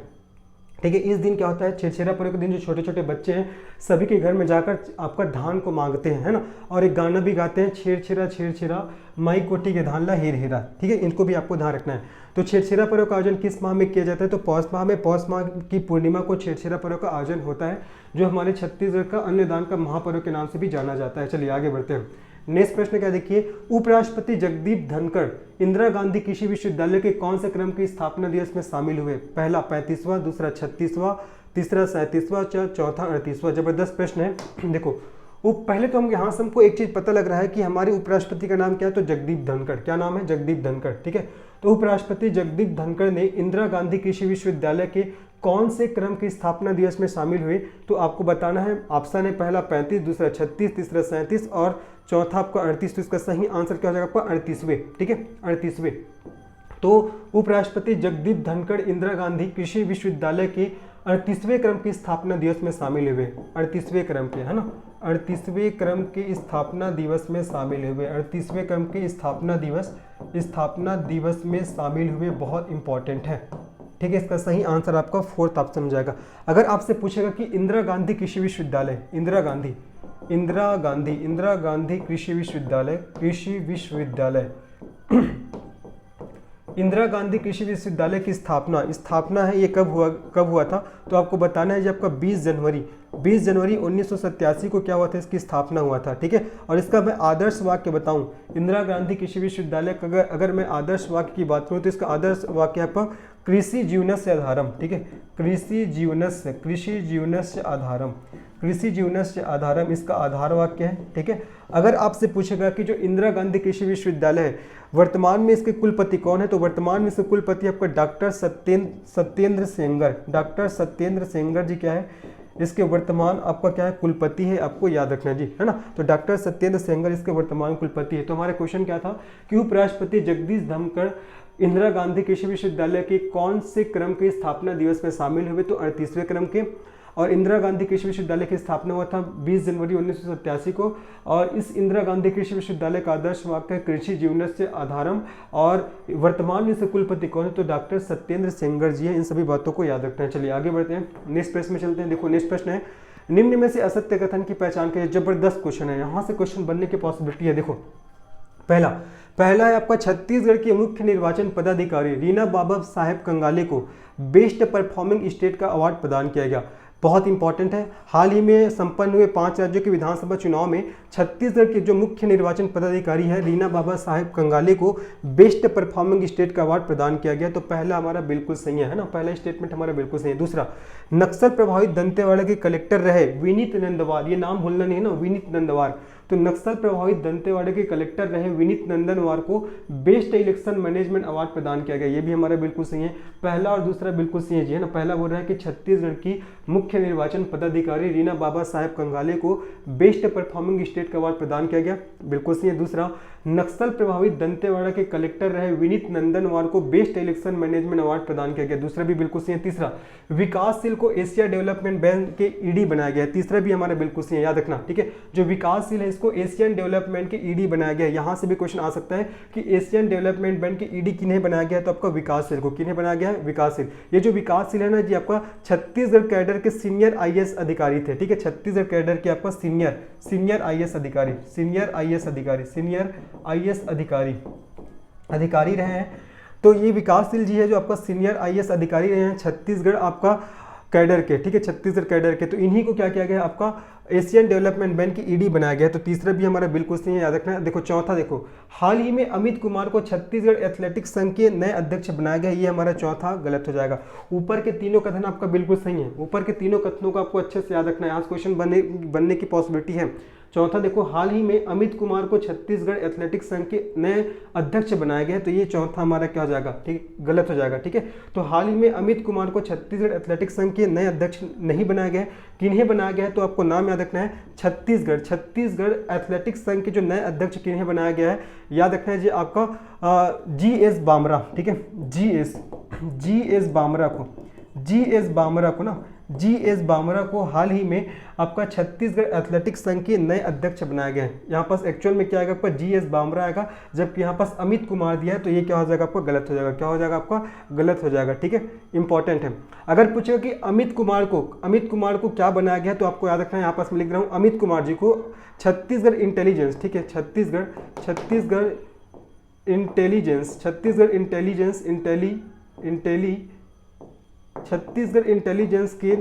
ठीक है, इस दिन क्या होता है, छेरछेरा पर्व के दिन जो छोटे छोटे बच्चे हैं सभी के घर में जाकर आपका धान को मांगते हैं, है ना, और एक गाना भी गाते हैं, छेरछेरा छेरछेरा माई कोठी के धान ला हेर हेरा। ठीक है, इनको भी आपको ध्यान रखना है। तो छेरछेरा पर्व का आयोजन किस माह में किया जाता है, तो पौष माह में। पौष माह की पूर्णिमा को छेरछेरा पर्व का आयोजन होता है, जो हमारे छत्तीसगढ़ का अन्नदान का महापर्व के नाम से भी जाना जाता है। चलिए आगे बढ़ते हैं। नेक्स्ट प्रश्न क्या देखिए, उपराष्ट्रपति जगदीप धनखड़ इंदिरा गांधी कृषि विश्वविद्यालय के कौन से क्रम की स्थापना दिवस में शामिल हुए। पहला 35वां, दूसरा 36वां, तीसरा 37वां, चौथा 38वां। जबरदस्त प्रश्न है। देखो पहले तो हम यहाँ से हमको एक चीज पता लग रहा है कि हमारे उपराष्ट्रपति का नाम क्या है, तो जगदीप धनखड़। क्या नाम है? जगदीप धनखड़। ठीक है, तो उपराष्ट्रपति जगदीप धनखड़ ने इंदिरा गांधी कृषि विश्वविद्यालय के कौन से क्रम की स्थापना दिवस में शामिल हुए, तो आपको बताना है। ऑप्शन है पहला 35, दूसरा 36, तीसरा 37 और चौथा आपका 38। तो इसका सही आंसर क्या हो जाएगा आपका 38वें। ठीक है, 38वें। तो उपराष्ट्रपति जगदीप धनखड़ इंदिरा गांधी कृषि विश्वविद्यालय के 38वें क्रम की स्थापना दिवस में शामिल हुए। 38वें क्रम के, है ना, 38वें क्रम के स्थापना दिवस में शामिल हुए। 38वें क्रम के स्थापना दिवस में शामिल हुए। बहुत इंपॉर्टेंट है। ठीक है, इसका सही आंसर आपका 4th ऑप्शन में जाएगा। अगर आपसे पूछेगा कि इंदिरा गांधी कृषि विश्वविद्यालय, इंदिरा गांधी कृषि विश्वविद्यालय इंदिरा गांधी कृषि विश्वविद्यालय की स्थापना है, ये कब हुआ था, तो आपको बताना है, ये आपका 20 जनवरी 1987 को क्या हुआ था, इसकी स्थापना हुआ था। ठीक है, और इसका मैं आदर्श वाक्य बताऊं, इंदिरा गांधी कृषि विश्वविद्यालय का अगर मैं आदर्श वाक्य की बात करूं तो इसका आदर्श वाक्य आपका कृषि जीवनस्य आधारम। ठीक है, कृषि जीवनस्य आधारम इसका आधार वाक्य है। ठीक है, अगर आपसे पूछेगा कि जो इंदिरा गांधी कृषि विश्वविद्यालय है वर्तमान में इसके कुलपति कौन है, तो वर्तमान में इसके कुलपति आपका डॉक्टर सत्येंद्र सेंगर। डॉक्टर सत्येंद्र सेंगर जी क्या है, इसके वर्तमान आपका क्या है, कुलपति है। आपको याद रखना जी, है ना। तो डॉक्टर सत्येंद्र सेंगर इसके वर्तमान कुलपति है। तो हमारा क्वेश्चन क्या था कि उपराष्ट्रपति जगदीप धनखड़ इंदिरा गांधी कृषि विश्वविद्यालय के कौन से क्रम के स्थापना दिवस में शामिल हुए, तो 38वें क्रम के। और इंदिरा गांधी कृषि विश्वविद्यालय की स्थापना हुआ था 20 जनवरी 1987 को। और इस इंदिरा गांधी कृषि विश्वविद्यालय का आदर्श वाक्य है कृषि जीवनस्य आधारम। और वर्तमान में इसके कुलपति कौन है, तो डॉक्टर सत्येंद्र सेंगर जी है। इन सभी बातों को याद रखना है। चलिए आगे बढ़ते हैं, नेक्स्ट प्रश्न में चलते हैं। देखो नेक्स्ट प्रश्न है, निम्न में से असत्य कथन की पहचान करें। जबरदस्त क्वेश्चन है, यहाँ से क्वेश्चन बनने की पॉसिबिलिटी है। देखो पहला है आपका छत्तीसगढ़ के मुख्य निर्वाचन पदाधिकारी रीना बाबा साहेब कंगाले को बेस्ट परफॉर्मिंग स्टेट का अवार्ड प्रदान किया गया। बहुत इंपॉर्टेंट है। हाल ही में संपन्न हुए 5 राज्यों के विधानसभा चुनाव में छत्तीसगढ़ के जो मुख्य निर्वाचन पदाधिकारी है रीना बाबा साहेब कंगाले को बेस्ट परफॉर्मिंग स्टेट का अवार्ड प्रदान किया गया। तो पहला हमारा बिल्कुल सही है ना, पहला स्टेटमेंट हमारा बिल्कुल सही है। दूसरा, नक्सल प्रभावित दंतेवाड़ा के कलेक्टर रहे विनीत नंदवार, ये नाम भूलना नहीं है ना, विनीत नंदवार। तो नक्सल प्रभावित दंतेवाड़ा के कलेक्टर रहे विनीत नंदनवार को बेस्ट इलेक्शन मैनेजमेंट अवार्ड प्रदान किया गया। ये भी हमारा बिल्कुल सही है। पहला और दूसरा बिल्कुल सही है जी, है ना। पहला बोल रहा है कि छत्तीसगढ़ की मुख्य निर्वाचन पदाधिकारी रीना बाबा साहेब कंगाले को बेस्ट परफॉर्मिंग स्टेट का अवार्ड प्रदान किया गया, बिल्कुल सही है। दूसरा, नक्सल प्रभावित दंतेवाड़ा के कलेक्टर रहे विनीत नंदनवार को बेस्ट इलेक्शन मैनेजमेंट अवार्ड प्रदान किया गया, दूसरा भी बिल्कुल सही है। तीसरा, विकासशील को एशिया डेवलपमेंट बैंक के ईडी बनाया गया, तीसरा भी हमारा बिल्कुल सही है, याद रखना। ठीक है, जो विकासशील है को एशियन डेवलपमेंट के ईडी बनाया गया है। यहाँ से भी क्वेश्चन आ सकता है कि एशियन डेवलपमेंट बैंक के ईडी किन्हें बनाया गया है, तो आपका विकासशील को। किन्हें बनाया गया है? विकासशील। ये जो विकासशील है ना जी, आपका छत्तीसगढ़ कैडर के सीनियर आईएएस अधिकारी थे, ठीक है, छत्तीसगढ़ कैडर के आपका सीनियर आईएएस अधिकारी, सीनियर आईएएस अधिकारी रहे हैं। तो ये विकासशील जी है जो आपका सीनियर आईएएस अधिकारी रहे हैं छत्तीसगढ़ आपका कैडर के, ठीक है, छत्तीसगढ़ कैडर के। तो इन्हीं को क्या किया गया, आपका एशियन डेवलपमेंट बैंक की ईडी बनाया गया है। तो तीसरा भी हमारा बिल्कुल सही है, याद रखना है। देखो चौथा, देखो हाल ही में अमित कुमार को छत्तीसगढ़ एथलेटिक्स संघ के नए अध्यक्ष बनाया गया, ये हमारा चौथा गलत हो जाएगा। ऊपर के तीनों कथन आपका बिल्कुल सही है, ऊपर के तीनों कथनों को आपको अच्छे से याद रखना है, आज क्वेश्चन बनने की पॉसिबिलिटी है। चौथा देखो, हाल ही में अमित कुमार को छत्तीसगढ़ एथलेटिक्स संघ के नए अध्यक्ष बनाया गया है, तो ये चौथा हमारा क्या हो जाएगा, ठीक, गलत हो जाएगा, ठीक है। तो हाल ही में अमित कुमार को छत्तीसगढ़ एथलेटिक्स संघ के नए अध्यक्ष नहीं बनाया गया है, किन्हें बनाया गया है, तो आपको नाम याद रखना है, छत्तीसगढ़ एथलेटिक्स संघ के जो नए अध्यक्ष किन्हें बनाया गया है, याद रखना है जी आपका जीएस बामरा, ठीक है, जीएस बामरा को हाल ही में आपका छत्तीसगढ़ एथलेटिक्स संघ के नए अध्यक्ष बनाया गया है। यहाँ पास एक्चुअल में क्या आएगा, आपका जीएस बामरा आएगा, जबकि यहाँ पास अमित कुमार दिया है, तो ये क्या हो जाएगा, आपका गलत हो जाएगा। क्या हो जाएगा, आपका गलत हो जाएगा, ठीक है, इंपॉर्टेंट है। अगर पूछेगा कि अमित कुमार को क्या बनाया गया है, तो आपको याद रखना है, यहाँ पास मैं लिख रहा हूँ, अमित कुमार जी को छत्तीसगढ़ इंटेलिजेंस, ठीक है, छत्तीसगढ़ इंटेलिजेंस के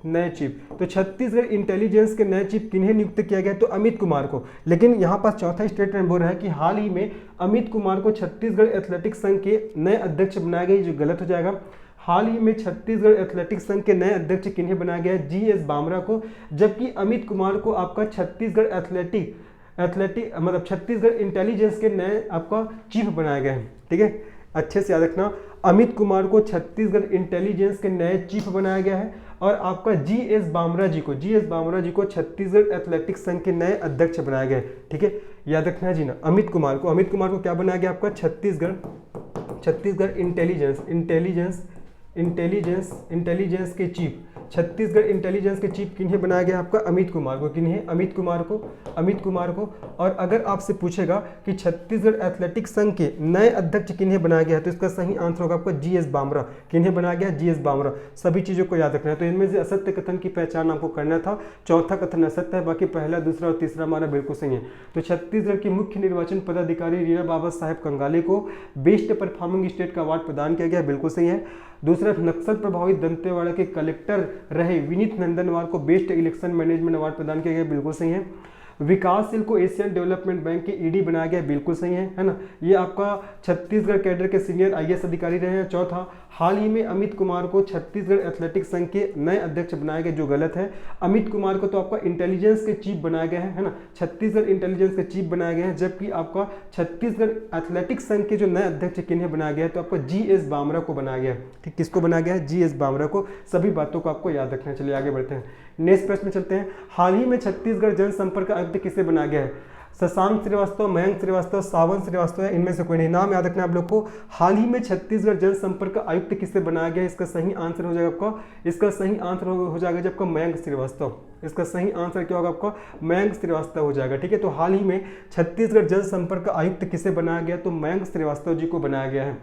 नए चीफ। तो छत्तीसगढ़ इंटेलिजेंस के नए चीफ किन्हें नियुक्त किया गया, तो अमित कुमार को। लेकिन यहाँ पास चौथा स्टेटमेंट बोल रहा है कि हाल ही में अमित कुमार को छत्तीसगढ़ एथलेटिक्स संघ के नए अध्यक्ष बनाया गया, जो गलत हो जाएगा। हाल ही में छत्तीसगढ़ एथलेटिक्स संघ के नए अध्यक्ष किन्हें बनाया गया है, जीएस बामरा को, जबकि अमित कुमार को आपका छत्तीसगढ़ इंटेलिजेंस के नए आपका चीफ बनाया गया है, ठीक है, अच्छे से याद रखना। अमित कुमार को छत्तीसगढ़ इंटेलिजेंस के नए चीफ बनाया गया है, और आपका जीएस बामरा जी को छत्तीसगढ़ एथलेटिक्स संघ के नए अध्यक्ष बनाया गया है, ठीक है, याद रखना है जी ना। अमित कुमार को क्या बनाया गया, आपका छत्तीसगढ़ इंटेलिजेंस के चीफ, छत्तीसगढ़ इंटेलिजेंस के चीफ किन्हें बनाया गया, आपका अमित कुमार को। और अगर आपसे पूछेगा कि छत्तीसगढ़ एथलेटिक्स संघ के नए अध्यक्ष किन्हें बनाया गया है, तो इसका सही आंसर होगा आपका जीएस बामरा। किन्हें बनाया गया, जीएस बामरा। सभी चीज़ों को याद रखना है। तो इनमें से असत्य कथन की पहचान आपको करना था, चौथा कथन असत्य है, बाकी पहला, दूसरा और तीसरा हमारा बिल्कुल सही है। तो छत्तीसगढ़ के मुख्य निर्वाचन पदाधिकारी रीना बाबा साहेब कंगाले को बेस्ट परफॉर्मिंग स्टेट का अवार्ड प्रदान किया गया, बिल्कुल सही है। दूसरा, नक्सल प्रभावित दंतेवाड़ा के कलेक्टर रहे विनीत नंदनवार को बेस्ट इलेक्शन मैनेजमेंट अवार्ड प्रदान किया गया, बिल्कुल सही है। विकासशील को एशियन डेवलपमेंट बैंक के ईडी बनाया गया, बिल्कुल सही है ना। ये आपका छत्तीसगढ़ कैडर के सीनियर आईएएस अधिकारी रहे हैं। चौथा, हाल ही में अमित कुमार को छत्तीसगढ़ एथलेटिक्स संघ के नए अध्यक्ष बनाया गया, जो गलत है। अमित कुमार को तो आपका इंटेलिजेंस के चीफ बनाया गया है ना, छत्तीसगढ़ इंटेलिजेंस के चीफ बनाया गया है, जबकि आपका छत्तीसगढ़ एथलेटिक्स संघ के जो नए अध्यक्ष किन्हें बनाया गया है, तो आपको जीएस बामरा को बनाया गया है, ठीक, किसको बनाया गया है, जीएस बामरा को। सभी बातों को आपको याद रखना है। चलिए आगे बढ़ते हैं, नेक्स्ट प्रश्न में चलते हैं। हाल ही में छत्तीसगढ़ जनसंपर्क आयुक्त किसे बनाया गया है, शशांक श्रीवास्तव, मयंक श्रीवास्तव, सावन श्रीवास्तव, इनमें से कोई नहीं। नाम याद रखना है आप लोग को। हाल ही में छत्तीसगढ़ जनसंपर्क आयुक्त किससे बनाया गया, इसका सही आंसर हो जाएगा आपका, इसका सही आंसर हो जाएगा जब आपका मयंक श्रीवास्तव। इसका सही आंसर क्या होगा आपका, मयंक श्रीवास्तव हो जाएगा, ठीक है। तो हाल ही में छत्तीसगढ़ जनसंपर्क आयुक्त किसे बनाया गया, तो मयंक श्रीवास्तव जी को बनाया गया है।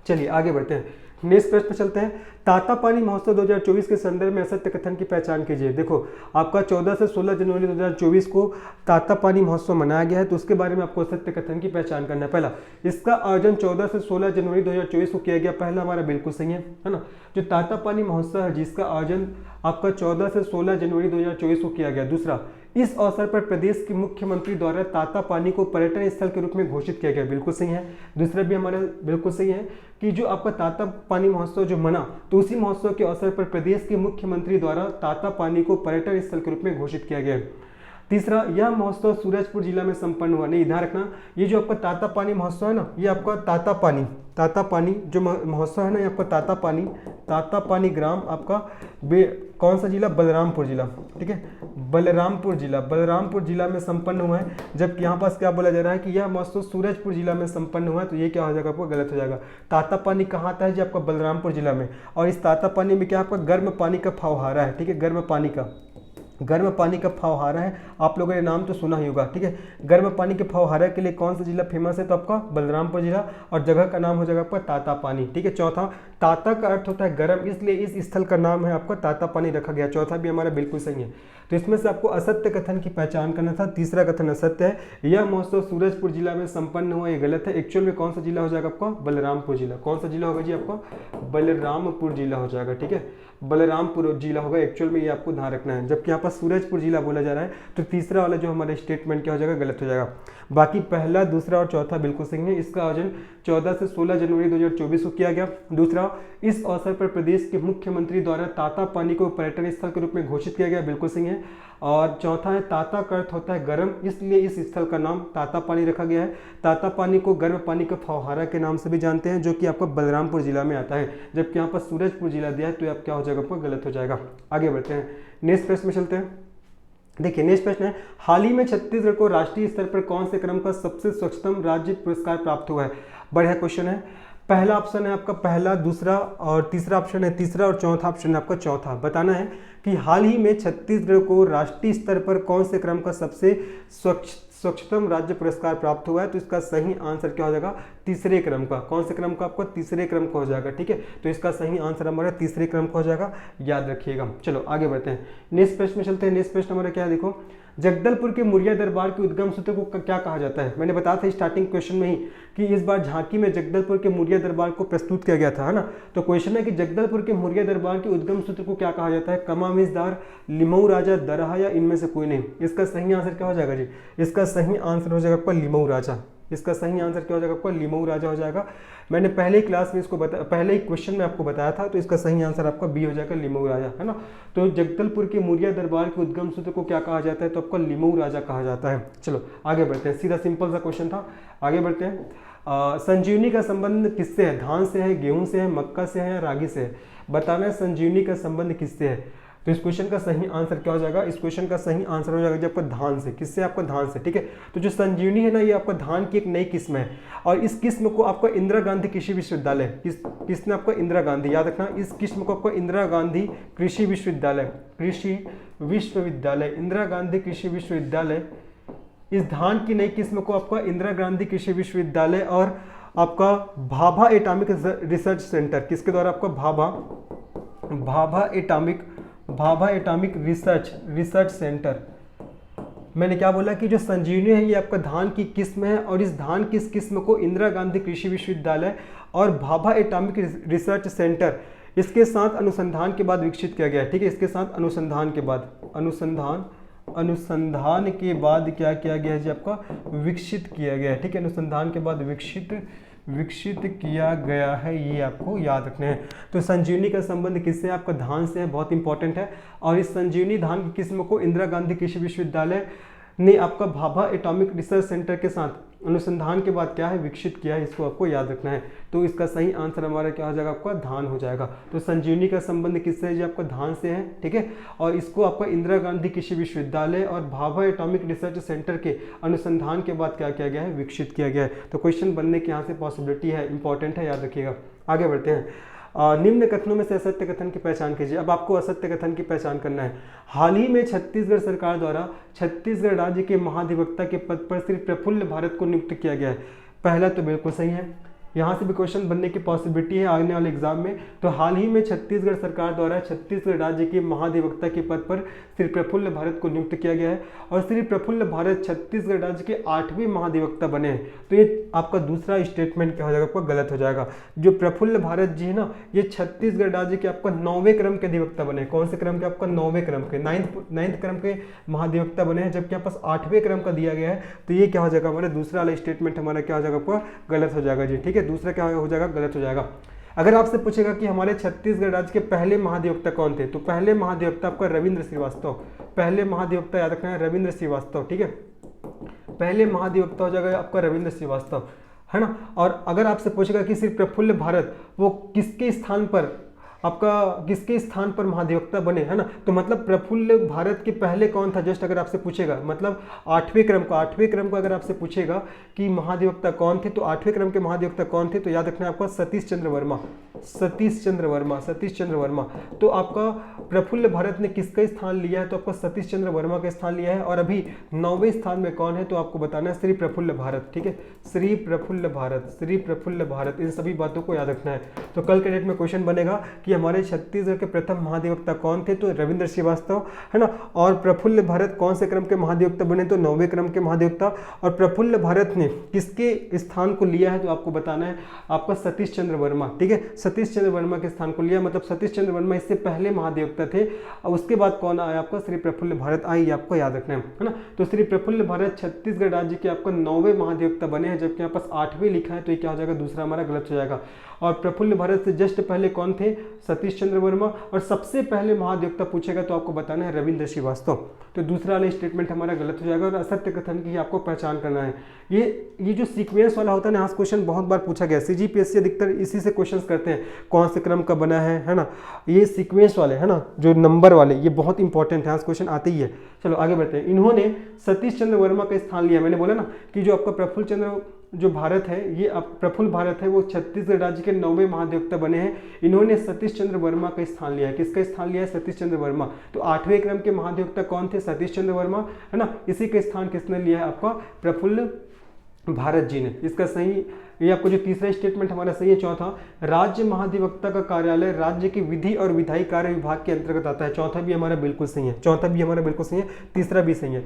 चलिए आगे बढ़ते हैं, नेक्स्ट प्रश्न पे चलते हैं। तातापानी महोत्सव 2024 के संदर्भ में असत्य कथन की पहचान कीजिए। देखो आपका 14 से 16 जनवरी 2024 को तातापानी महोत्सव मनाया गया है, तो उसके बारे में आपको असत्य कथन की पहचान करना है। पहला, इसका आयोजन 14 से 16 जनवरी 2024 को किया गया, पहला हमारा बिल्कुल सही है ना। जो तातापानी महोत्सव है जिसका आयोजन आपका 14 से 16 जनवरी 2024 को किया गया। दूसरा, इस अवसर पर प्रदेश के मुख्यमंत्री द्वारा तातापानी को पर्यटन स्थल के रूप में घोषित किया गया, बिल्कुल सही है। दूसरा भी हमारा बिल्कुल सही है कि जो आपका तातापानी महोत्सव जो मना, तो उसी महोत्सव के अवसर पर प्रदेश के मुख्यमंत्री द्वारा तातापानी को पर्यटन स्थल के रूप में घोषित किया गया है। तीसरा, यह महोत्सव सूरजपुर जिला में संपन्न हुआ। नहीं, ध्यान रखना, ये जो आपका तातापानी महोत्सव है ना, ये आपका तातापानी जो महोत्सव है ना, ये आपका तातापानी ग्राम आपका कौन सा जिला, बलरामपुर जिला, ठीक है, बलरामपुर जिला में संपन्न हुआ है। जबकि यहाँ पास क्या बोला जा रहा है कि यह महोत्सव सूरजपुर जिला में संपन्न हुआ है, तो ये क्या हो जाएगा आपको, गलत हो जाएगा। तातापानी कहाँ आता है जी, आपका बलरामपुर जिला में, और इस तातापानी में क्या आपका गर्म पानी का फव्वारा है, ठीक है, गर्म पानी का। गर्म पानी का फव्वारा है, आप लोगों ने नाम तो सुना ही होगा, ठीक है। गर्म पानी के फव्वारा के लिए कौन सा जिला फेमस है, तो आपका बलरामपुर जिला, और जगह का नाम हो जाएगा आपका तातापानी, ठीक है। चौथा, ताता का अर्थ होता है गर्म, इसलिए इस स्थल का नाम है आपका तातापानी रखा गया। चौथा भी हमारा बिल्कुल सही है। तो इसमें से आपको असत्य कथन की पहचान करना था। तीसरा कथन असत्य है, यह महोत्सव सूरजपुर जिला में संपन्न हुआ, ये गलत है। एक्चुअल में कौन सा जिला हो जाएगा आपका, बलरामपुर जिला। कौन सा जिला होगा जी आपका, बलरामपुर जिला हो जाएगा, ठीक है। बलरामपुर जिला होगा एक्चुअल में, ये आपको ध्यान रखना है। जबकि यहाँ पर सूरजपुर जिला बोला जा रहा है, तो तीसरा वाला जो हमारा स्टेटमेंट क्या हो जाएगा, गलत हो जाएगा। बाकी पहला, दूसरा और चौथा बिल्कुल सही है। इसका आयोजन 14 से 16 जनवरी 2024 को किया गया। दूसरा, इस अवसर पर प्रदेश के मुख्यमंत्री द्वारा तातापानी को पर्यटन स्थल के रूप में घोषित किया गया, बिल्कुल सही है। और चौथा है, ताता का अर्थ होता है गर्म, इसलिए इस स्थल का नाम तातापानी रखा गया है। तातापानी को गर्म पानी का फव्वारा के नाम से भी जानते हैं, जो कि आपका बलरामपुर जिला में आता है। जबकि यहाँ पर सूरजपुर जिला दिया है, तो आप क्या हो जाएगा, आपको गलत हो जाएगा। आगे बढ़ते हैं, नेक्स्ट प्रश्न में चलते हैं। देखिए नेक्स्ट प्रश्न है, हाल ही में छत्तीसगढ़ को राष्ट्रीय स्तर पर कौन से क्रम का सबसे स्वच्छतम राज्य पुरस्कार प्राप्त हुआ है। बढ़िया क्वेश्चन है। पहला ऑप्शन है आपका पहला, दूसरा और तीसरा ऑप्शन है तीसरा, और चौथा ऑप्शन है आपका चौथा। बताना है कि हाल ही में छत्तीसगढ़ को राष्ट्रीय स्तर पर कौन से क्रम का सबसे स्वच्छतम राज्य पुरस्कार प्राप्त हुआ है। तो इसका सही आंसर क्या हो जाएगा, तीसरे क्रम का। कौन से क्रम का, आपको तीसरे क्रम का हो जाएगा, ठीक है। तो इसका सही आंसर हमारा तीसरे क्रम का हो जाएगा, याद रखिएगा। चलो आगे बढ़ते हैं, नेक्स्ट प्रश्न में चलते हैं। नेक्स्ट प्रश्न हमारा क्या है, देखो, जगदलपुर के मुरिया दरबार के उद्गम सूत्र को क्या कहा जाता है। मैंने बताया था स्टार्टिंग क्वेश्चन में ही कि इस बार झांकी में जगदलपुर के मुरिया दरबार को प्रस्तुत किया गया था, है ना। तो क्वेश्चन है कि जगदलपुर के मुरिया दरबार के उद्गम सूत्र को क्या कहा जाता है, कमामिसदार, लिमऊ राजा, दरहा, या इनमें से कोई नहीं। इसका सही आंसर क्या हो जाएगा जी, इसका सही आंसर हो जाएगा आपका लिमऊ राजा। इसका सही आंसर क्या हो जाएगा आपका, लिमऊ राजा हो जाएगा। मैंने पहले ही क्लास में इसको पहले ही क्वेश्चन में आपको बताया था। तो इसका सही आंसर आपका बी हो जाएगा, लिमऊ राजा, है ना। तो जगदलपुर के मुरिया दरबार के उद्गम सूत्र को क्या कहा जाता है, तो आपका लिमऊ राजा कहा जाता है। चलो आगे बढ़ते हैं, सीधा सिंपल सा क्वेश्चन था, आगे बढ़ते हैं। संजीवनी का संबंध किससे है, धान से है, गेहूं से है, मक्का से है, या रागी से है। बताना है संजीवनी का संबंध किससे है। तो इस क्वेश्चन का सही आंसर क्या हो जाएगा, इस क्वेश्चन का सही आंसर हो जाएगा जी आपका धान से। किससे, आपका धान से, ठीक है। तो जो संजीवनी है ना, ये आपका धान की एक नई किस्म है, और इस किस्म को आपका इंदिरा गांधी कृषि विश्वविद्यालय, किसने आपका, इंदिरा गांधी, याद रखना, इस किस्म को आपका इंदिरा गांधी कृषि विश्वविद्यालय, इंदिरा गांधी कृषि विश्वविद्यालय, इस धान की नई किस्म को आपका इंदिरा गांधी कृषि विश्वविद्यालय और आपका भाभा एटॉमिक रिसर्च सेंटर, किसके द्वारा, आपका भाभा एटॉमिक रिसर्च सेंटर। मैंने क्या बोला कि जो संजीवनी है ये आपका धान की किस्म है, और इस धान की इस किस्म को इंदिरा गांधी कृषि विश्वविद्यालय और भाभा एटॉमिक रिसर्च सेंटर, इसके साथ अनुसंधान के बाद विकसित किया गया है, ठीक है। इसके साथ अनुसंधान के बाद क्या किया गया है जी, आपका विकसित किया गया है, ठीक है। अनुसंधान के बाद विकसित किया गया है, ये आपको याद रखना है। तो संजीवनी का संबंध किससे है, आपका धान से है, बहुत इंपॉर्टेंट है। और इस संजीवनी धान की किस्म को इंदिरा गांधी कृषि विश्वविद्यालय ने आपका भाभा एटॉमिक रिसर्च सेंटर के साथ अनुसंधान के बाद क्या है, विकसित किया है, इसको आपको याद रखना है। तो इसका सही आंसर हमारा क्या हो जाएगा, आपका धान हो जाएगा। तो संजीवनी का संबंध किससे है जी, आपका धान से है, ठीक है। और इसको आपका इंदिरा गांधी कृषि विश्वविद्यालय और भाभा एटॉमिक रिसर्च सेंटर के अनुसंधान के बाद क्या किया गया है, विकसित किया गया है। तो क्वेश्चन बनने की यहाँ से पॉसिबिलिटी है, इंपॉर्टेंट है, याद रखिएगा। आगे बढ़ते हैं, निम्न कथनों में से असत्य कथन की पहचान कीजिए। अब आपको असत्य कथन की पहचान करना है। हाल ही में छत्तीसगढ़ सरकार द्वारा छत्तीसगढ़ राज्य के महाधिवक्ता के पद पर श्री प्रफुल्ल भारत को नियुक्त किया गया है। पहला तो बिल्कुल सही है, यहाँ से भी क्वेश्चन बनने की पॉसिबिलिटी है आने वाले एग्जाम में। तो हाल ही में छत्तीसगढ़ सरकार द्वारा छत्तीसगढ़ राज्य के महाधिवक्ता के पद पर श्री प्रफुल्ल भारत को नियुक्त किया गया है, और श्री प्रफुल्ल भारत छत्तीसगढ़ राज्य के 8वें महाधिवक्ता बने हैं। तो ये आपका दूसरा स्टेटमेंट क्या हो जाएगा, आपका गलत हो जाएगा। जो प्रफुल्ल भारत जी है ना, ये छत्तीसगढ़ राज्य के आपका 9वें क्रम के अधिवक्ता बने। कौन से क्रम के, आपका 9वें क्रम के, नाइन्थ क्रम के महाधिवक्ता बने हैं, जबकि यहाँ पास 8वें क्रम का दिया गया है। तो ये क्या हो जाएगा, हमारा दूसरा वाला स्टेटमेंट हमारा क्या हो जाएगा, आपका गलत हो जाएगा जी, ठीक है। दूसरा क्या हो जाएगा, गलत हो जाएगा। अगर आपसे पूछेगा कि हमारे छत्तीसगढ़ राज्य के पहले महाधिवक्ता कौन थे, तो पहले महाधिवक्ता आपका रविंद्र श्रीवास्तव, पहले महाधिवक्ता याद रखना है रविंद्र श्रीवास्तव, ठीक है। पहले महाधिवक्ता हो जाएगा आपका रविंद्र श्रीवास्तव, है ना। और अगर आपसे पूछेगा कि श्री प्रफुल्ल भारत वो किसके स्थान पर आपका किसके स्थान पर महाधिवक्ता बने, है ना। तो मतलब प्रफुल्ल भारत के पहले कौन था, जस्ट अगर आपसे पूछेगा, मतलब 8वें क्रम को अगर आपसे पूछेगा कि महाधिवक्ता कौन थे, तो 8वें क्रम के महाधिवक्ता कौन थे, तो याद रखना है आपका सतीश चंद्र वर्मा। तो आपका प्रफुल्ल भारत ने किसका स्थान लिया है, तो आपका सतीश चंद्र वर्मा का स्थान लिया है। और अभी 9वें स्थान में कौन है, तो आपको बताना है श्री प्रफुल्ल भारत, ठीक है, श्री प्रफुल्ल भारत, इन सभी बातों को याद रखना है। तो कल के डेट में क्वेश्चन बनेगा कि हमारे छत्तीसगढ़ के प्रथम महाधिवक्ता कौन थे, तो रविंद्र श्रीवास्तव, है ना। और प्रफुल्ल भारत कौन से क्रम के महाधिवक्ता बने, तो 9वें क्रम के महाधिवक्ता। और प्रफुल्ल भारत ने किसके स्थान को लिया है, तो आपको बताना है आपका सतीश चंद्र वर्मा, ठीक है, सतीश चंद्र वर्मा के स्थान को लिया, मतलब सतीश चंद्र वर्मा इससे पहले महाधिवक्ता थे। और उसके बाद कौन आया, आपका श्री प्रफुल्ल भारत आई, आपको याद रखना है ना। तो श्री प्रफुल्ल भारत छत्तीसगढ़ राज्य के आपका 9वें महाधिवक्ता बने हैं, जबकि यहाँ पास 8वें लिखा है, तो ये क्या हो जाएगा, दूसरा हमारा गलत हो जाएगा। और प्रफुल्ल भारत से जस्ट पहले कौन थे, सतीश चंद्र वर्मा। और सबसे पहले महाधिवक्ता पूछेगा तो आपको बताना है रविंद्र श्रीवास्तव, तो दूसरा वाला स्टेटमेंट हमारा गलत हो जाएगा। और असत्य कथन की आपको पहचान करना है। ये जो सीक्वेंस वाला होता है ना, क्वेश्चन बहुत बार पूछा गया, सीजीपीएससी अधिकतर इसी से क्वेश्चंस करते हैं, कौन से क्रम का बना है ना। ये सीक्वेंस वाले, है ना, जो नंबर वाले, ये बहुत इंपॉर्टेंट है, क्वेश्चन आते ही है। चलो आगे बढ़ते हैं। इन्होंने सतीश चंद्र वर्मा का स्थान लिया, मैंने बोला ना कि जो आपका प्रफुल्ल चंद्र जो भारत है, ये प्रफुल्ल भारत है, वो छत्तीसगढ़ राज्य के 9वें महाधिवक्ता बने हैं। इन्होंने सतीश चंद्र वर्मा का स्थान लिया है। किसका स्थान लिया है, सतीश चंद्र वर्मा। तो 8वें क्रम के महाधिवक्ता कौन थे, सतीश चंद्र वर्मा, है ना। इसी का स्थान किसने लिया है, आपका प्रफुल्ल भारत जी ने। इसका सही, ये आपको जो तीसरा स्टेटमेंट हमारा सही है। चौथा, राज्य महाधिवक्ता का कार्यालय राज्य के विधि और विधायी कार्य विभाग के अंतर्गत आता है। चौथा भी हमारा बिल्कुल सही है, तीसरा भी सही है।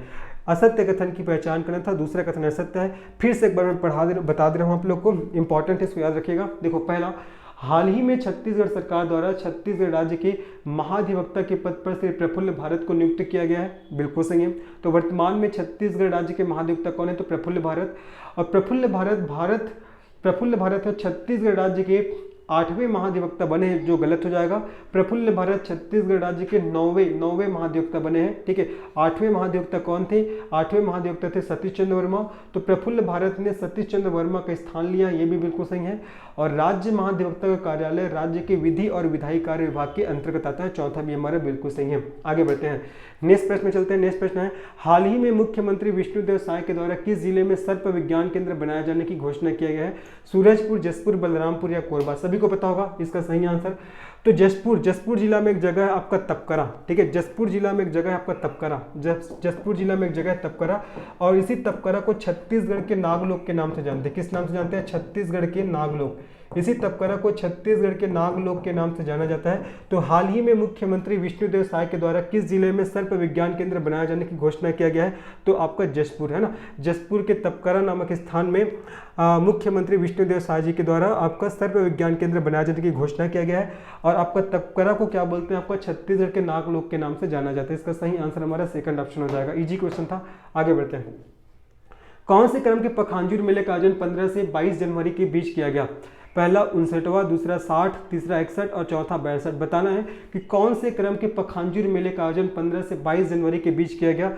असत्य कथन की पहचान करना था, दूसरा कथन असत्य है। फिर से एक बार मैं बता दे रहा हूँ आप लोग को, इंपॉर्टेंट है, इसको याद रखिएगा। देखो, पहला, हाल ही में छत्तीसगढ़ सरकार द्वारा छत्तीसगढ़ राज्य के महाधिवक्ता के पद पर श्री प्रफुल्ल भारत को नियुक्त किया गया है, बिल्कुल सही है। तो वर्तमान में छत्तीसगढ़ राज्य के महाधिवक्ता कौन है, तो प्रफुल्ल भारत। और प्रफुल्ल भारत है छत्तीसगढ़ राज्य के 8वें महाधिवक्ता बने हैं, जो गलत हो जाएगा। प्रफुल्ल भारत छत्तीसगढ़ राज्य के 9वें महाधिवक्ता बने हैं, ठीक है। 8वें महाधिवक्ता कौन थे, 8वें महाधिवक्ता थे सतीश चंद्र वर्मा। तो प्रफुल्ल भारत ने सतीश चंद्र वर्मा का स्थान लिया, ये भी बिल्कुल सही है। और राज्य महाधिवक्ता का कार्यालय राज्य के विधि और विधायी कार्य विभाग के अंतर्गत आता है, चौथा भी हमारा बिल्कुल सही है। आगे बढ़ते हैं, नेक्स्ट प्रश्न में चलते हैं। नेक्स्ट प्रश्न है, हाल ही में मुख्यमंत्री विष्णुदेव साय के द्वारा किस जिले में सर्प विज्ञान केंद्र बनाए जाने की घोषणा किया गया है, सूरजपुर, जसपुर, बलरामपुर या कोरबा। सभी को पता होगा इसका सही आंसर। तो जसपुर जिला में एक जगह है आपका तपकरा, ठीक है, जसपुर जिला में एक जगह है आपका तपकरा, जसपुर जिला में एक जगह है तपकरा। और इसी तपकरा को छत्तीसगढ़ के नागलोक के नाम से जानते हैं। किस नाम से जानते हैं, छत्तीसगढ़ के नागलोक। इसी तपकरा को छत्तीसगढ़ के नागलोक के नाम से जाना जाता है। तो हाल ही में मुख्यमंत्री विष्णुदेव साय के द्वारा किस जिले में सर्प विज्ञान केंद्र बनाए जाने की घोषणा किया गया है, तो आपका जसपुर, है ना। जसपुर के तपकरा नामक स्थान में मुख्यमंत्री विष्णुदेव साय जी के द्वारा आपका सर्प विज्ञान केंद्र बनाए जाने की घोषणा किया गया है। और आपका तपकरा को क्या बोलते हैं, आपका छत्तीसगढ़ के नागलोक के नाम से जाना जाता है। इसका सही आंसर हमारा सेकंड ऑप्शन हो जाएगा। इजी क्वेश्चन था। आगे बढ़ते हैं। कौन से क्रम के पखांजूर मेले का आयोजन 15 से 22 जनवरी के बीच किया गया, पहला 59वां, दूसरा 60, तीसरा 61 और चौथा 62। बताना है कि कौन से क्रम के पखांजूर मेले का आयोजन 15 से 22 जनवरी के बीच किया गया।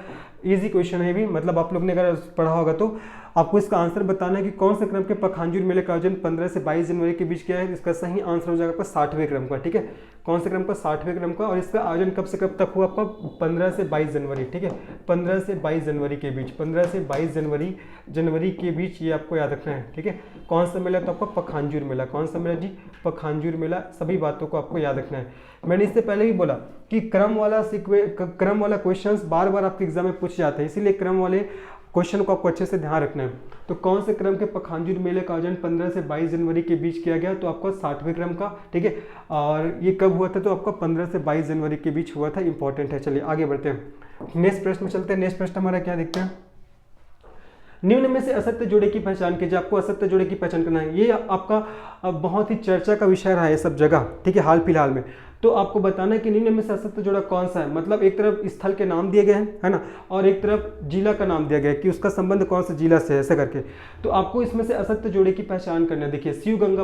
इजी क्वेश्चन है भी, मतलब आप लोग ने अगर पढ़ा होगा तो आपको इसका आंसर बताना है कि कौन से क्रम के पखांजूर मेले का आयोजन 15 से 22 जनवरी के बीच किया है। इसका सही आंसर हो जाएगा आपका 60वें क्रम का, ठीक है। कौन से क्रम का, 60वें क्रम का। और इसका आयोजन कब से कब तक हुआ आपका, 15 से 22 जनवरी, ठीक है, 15 से 22 जनवरी के बीच, 15 से 22 जनवरी के बीच, ये आपको याद रखना है, ठीक है। कौन सा मेला, तो आपका पखांजूर मेला। कौन सा मेला जी, पखांजूर मेला। सभी बातों को आपको याद रखना है। मैंने इससे पहले भी बोला कि क्रम वाला क्वेश्चंस बार बार आपके एग्जाम में पूछे जाते हैं, इसीलिए क्रम वाले क्वेश्चन को आपको अच्छे से ध्यान रखना है। तो कौन से क्रम के पखांजूर मेले का आयोजन 15 से 22 जनवरी के बीच किया गया, तो आपका 60वें क्रम का, ठीक है। और ये कब हुआ था, तो आपका 15 से 22 जनवरी के बीच हुआ था, इंपॉर्टेंट है। चलिए आगे बढ़ते हैं, नेक्स्ट प्रश्न में चलते हैं। नेक्स्ट प्रश्न हमारा क्या देखते हैं, निम्न में से असत्य जोड़े की पहचान कीजिए। आपको असत्य जोड़े की पहचान करना है। ये आपका बहुत ही चर्चा का विषय रहा है सब जगह, ठीक है, हाल फिलहाल में। तो आपको बताना है कि निम्न में से असत्य जोड़ा कौन सा है। मतलब एक तरफ स्थल के नाम दिए गए हैं, है ना, और एक तरफ जिला का नाम दिया गया है कि उसका संबंध कौन से जिला से है, ऐसे करके। तो आपको इसमें से असत्य जोड़े की पहचान करना है। देखिए, शिव गंगा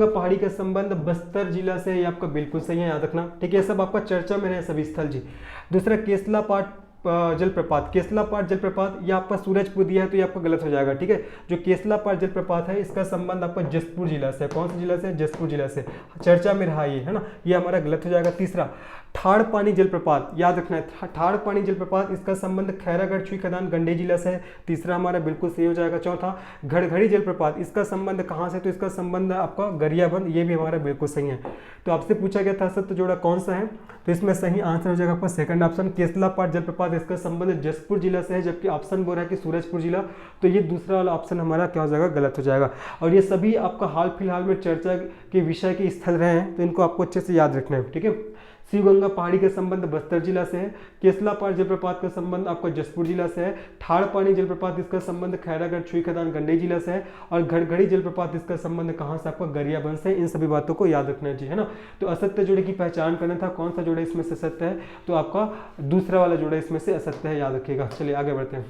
पहाड़ी का संबंध बस्तर जिला से है, ये आपका बिल्कुल सही है, याद रखना, ठीक है। सब आपका चर्चा में रहे सभी स्थल जी। दूसरा, जलप्रपात, केसलापार जलप्रपात, ये आपका सूरजपुर दिया है तो ये आपका गलत हो जाएगा, ठीक है। जो केसलापार जलप्रपात है इसका संबंध आपका जसपुर जिला से, कौन से जिला से, जसपुर जिला से, चर्चा में रहा ये, है ना, ये हमारा गलत हो जाएगा। तीसरा, ठाड़ पानी जलप्रपात, याद रखना है, ठाड़ पानी जलप्रपात, इसका संबंध खैरागढ़ छुई खदान गंडे जिला से है, तीसरा हमारा बिल्कुल सही हो जाएगा। चौथा, घड़घड़ी जलप्रपात, इसका संबंध कहाँ से, तो इसका संबंध आपका गरियाबंद, ये भी हमारा बिल्कुल सही है। तो आपसे पूछा गया था सत्य जोड़ा कौन सा है, तो इसमें सही आंसर हो जाएगा आपका सेकंड ऑप्शन, केसलापार जलप्रपात, इसका संबंध जसपुर जिला से है, जबकि ऑप्शन बोल रहा है कि सूरजपुर जिला, तो ये दूसरा वाला ऑप्शन हमारा क्या हो जाएगा, गलत हो जाएगा। और ये सभी आपका हाल फिलहाल में चर्चा के विषय के स्थल रहे हैं, तो इनको आपको अच्छे से याद रखना है, ठीक है। शिव गंगा पहाड़ी का संबंध बस्तर जिला से है, केसलापार जलप्रपात का संबंध आपका जसपुर जिला से है, ठाड़ पानी जलप्रपात इसका संबंध खैरागढ़ छुई खदान गंडई जिला से है, और घड़घड़ी जलप्रपात इसका संबंध कहाँ से, आपका गरियाबंद से। इन सभी बातों को याद रखना चाहिए, है ना। तो असत्य जोड़े की पहचान करना था, कौन सा जोड़ा इसमें से सत्य है, तो आपका दूसरा वाला जोड़ा इसमें से असत्य है, याद रखिएगा। चलिए आगे बढ़ते हैं।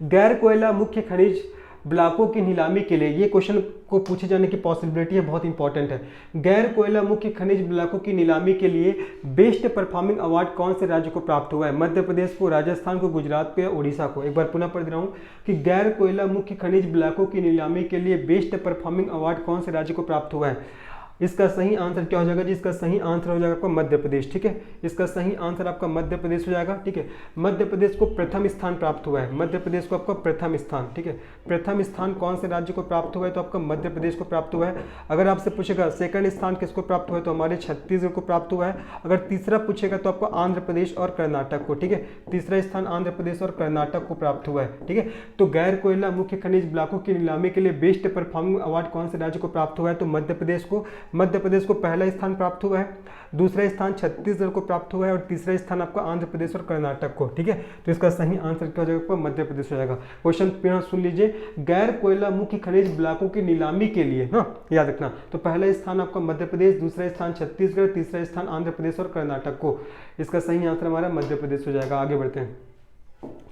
गैर कोयला मुख्य खनिज ब्लॉकों की नीलामी के लिए, ये क्वेश्चन को पूछे जाने की पॉसिबिलिटी है, बहुत इंपॉर्टेंट है। गैर कोयला मुख्य खनिज ब्लॉकों की नीलामी के लिए बेस्ट परफॉर्मिंग अवार्ड कौन से राज्य को प्राप्त हुआ है, मध्य प्रदेश को, राजस्थान को, गुजरात को या उड़ीसा को। एक बार पुनः पढ़ रहा हूँ कि गैर कोयला मुख्य खनिज ब्लॉकों की नीलामी के लिए बेस्ट परफॉर्मिंग अवार्ड कौन से राज्य को प्राप्त हुआ है। इसका सही आंसर क्या हो जाएगा जी, इसका सही आंसर हो जाएगा आपका मध्य प्रदेश, ठीक है। इसका सही आंसर आपका मध्य प्रदेश हो जाएगा, ठीक है। मध्य प्रदेश को प्रथम स्थान प्राप्त हुआ है, मध्य प्रदेश को आपका प्रथम स्थान, ठीक है। प्रथम स्थान कौन से राज्य को प्राप्त हुआ है, तो आपका मध्य प्रदेश को प्राप्त हुआ है। अगर आपसे पूछेगा सेकंड स्थान किसको प्राप्त हुआ है, तो हमारे छत्तीसगढ़ को प्राप्त हुआ है। अगर तीसरा पूछेगा तो आपको आंध्र प्रदेश और कर्नाटक को, ठीक है। तीसरा स्थान आंध्र प्रदेश और कर्नाटक को प्राप्त हुआ है, ठीक है। तो गैर कोयला मुख्य खनिज ब्लॉकों की नीलामी के लिए बेस्ट परफॉर्मिंग अवार्ड कौन से राज्य को प्राप्त हुआ है, तो मध्य प्रदेश को। मध्य प्रदेश को पहला स्थान प्राप्त हुआ है, दूसरा स्थान छत्तीसगढ़ को प्राप्त हुआ है, और तीसरा स्थान आपका आंध्र प्रदेश और कर्नाटक को, ठीक है। तो इसका सही आंसर क्या हो जाएगा, आपका मध्य प्रदेश हो जाएगा। क्वेश्चन फिर सुन लीजिए, गैर कोयला मुख्य खनिज ब्लॉकों की नीलामी के लिए, हाँ याद रखना, तो पहला स्थान आपका मध्य प्रदेश, दूसरा स्थान छत्तीसगढ़, तीसरा स्थान आंध्र प्रदेश और कर्नाटक को। इसका सही आंसर हमारा मध्य प्रदेश हो जाएगा। आगे बढ़ते हैं,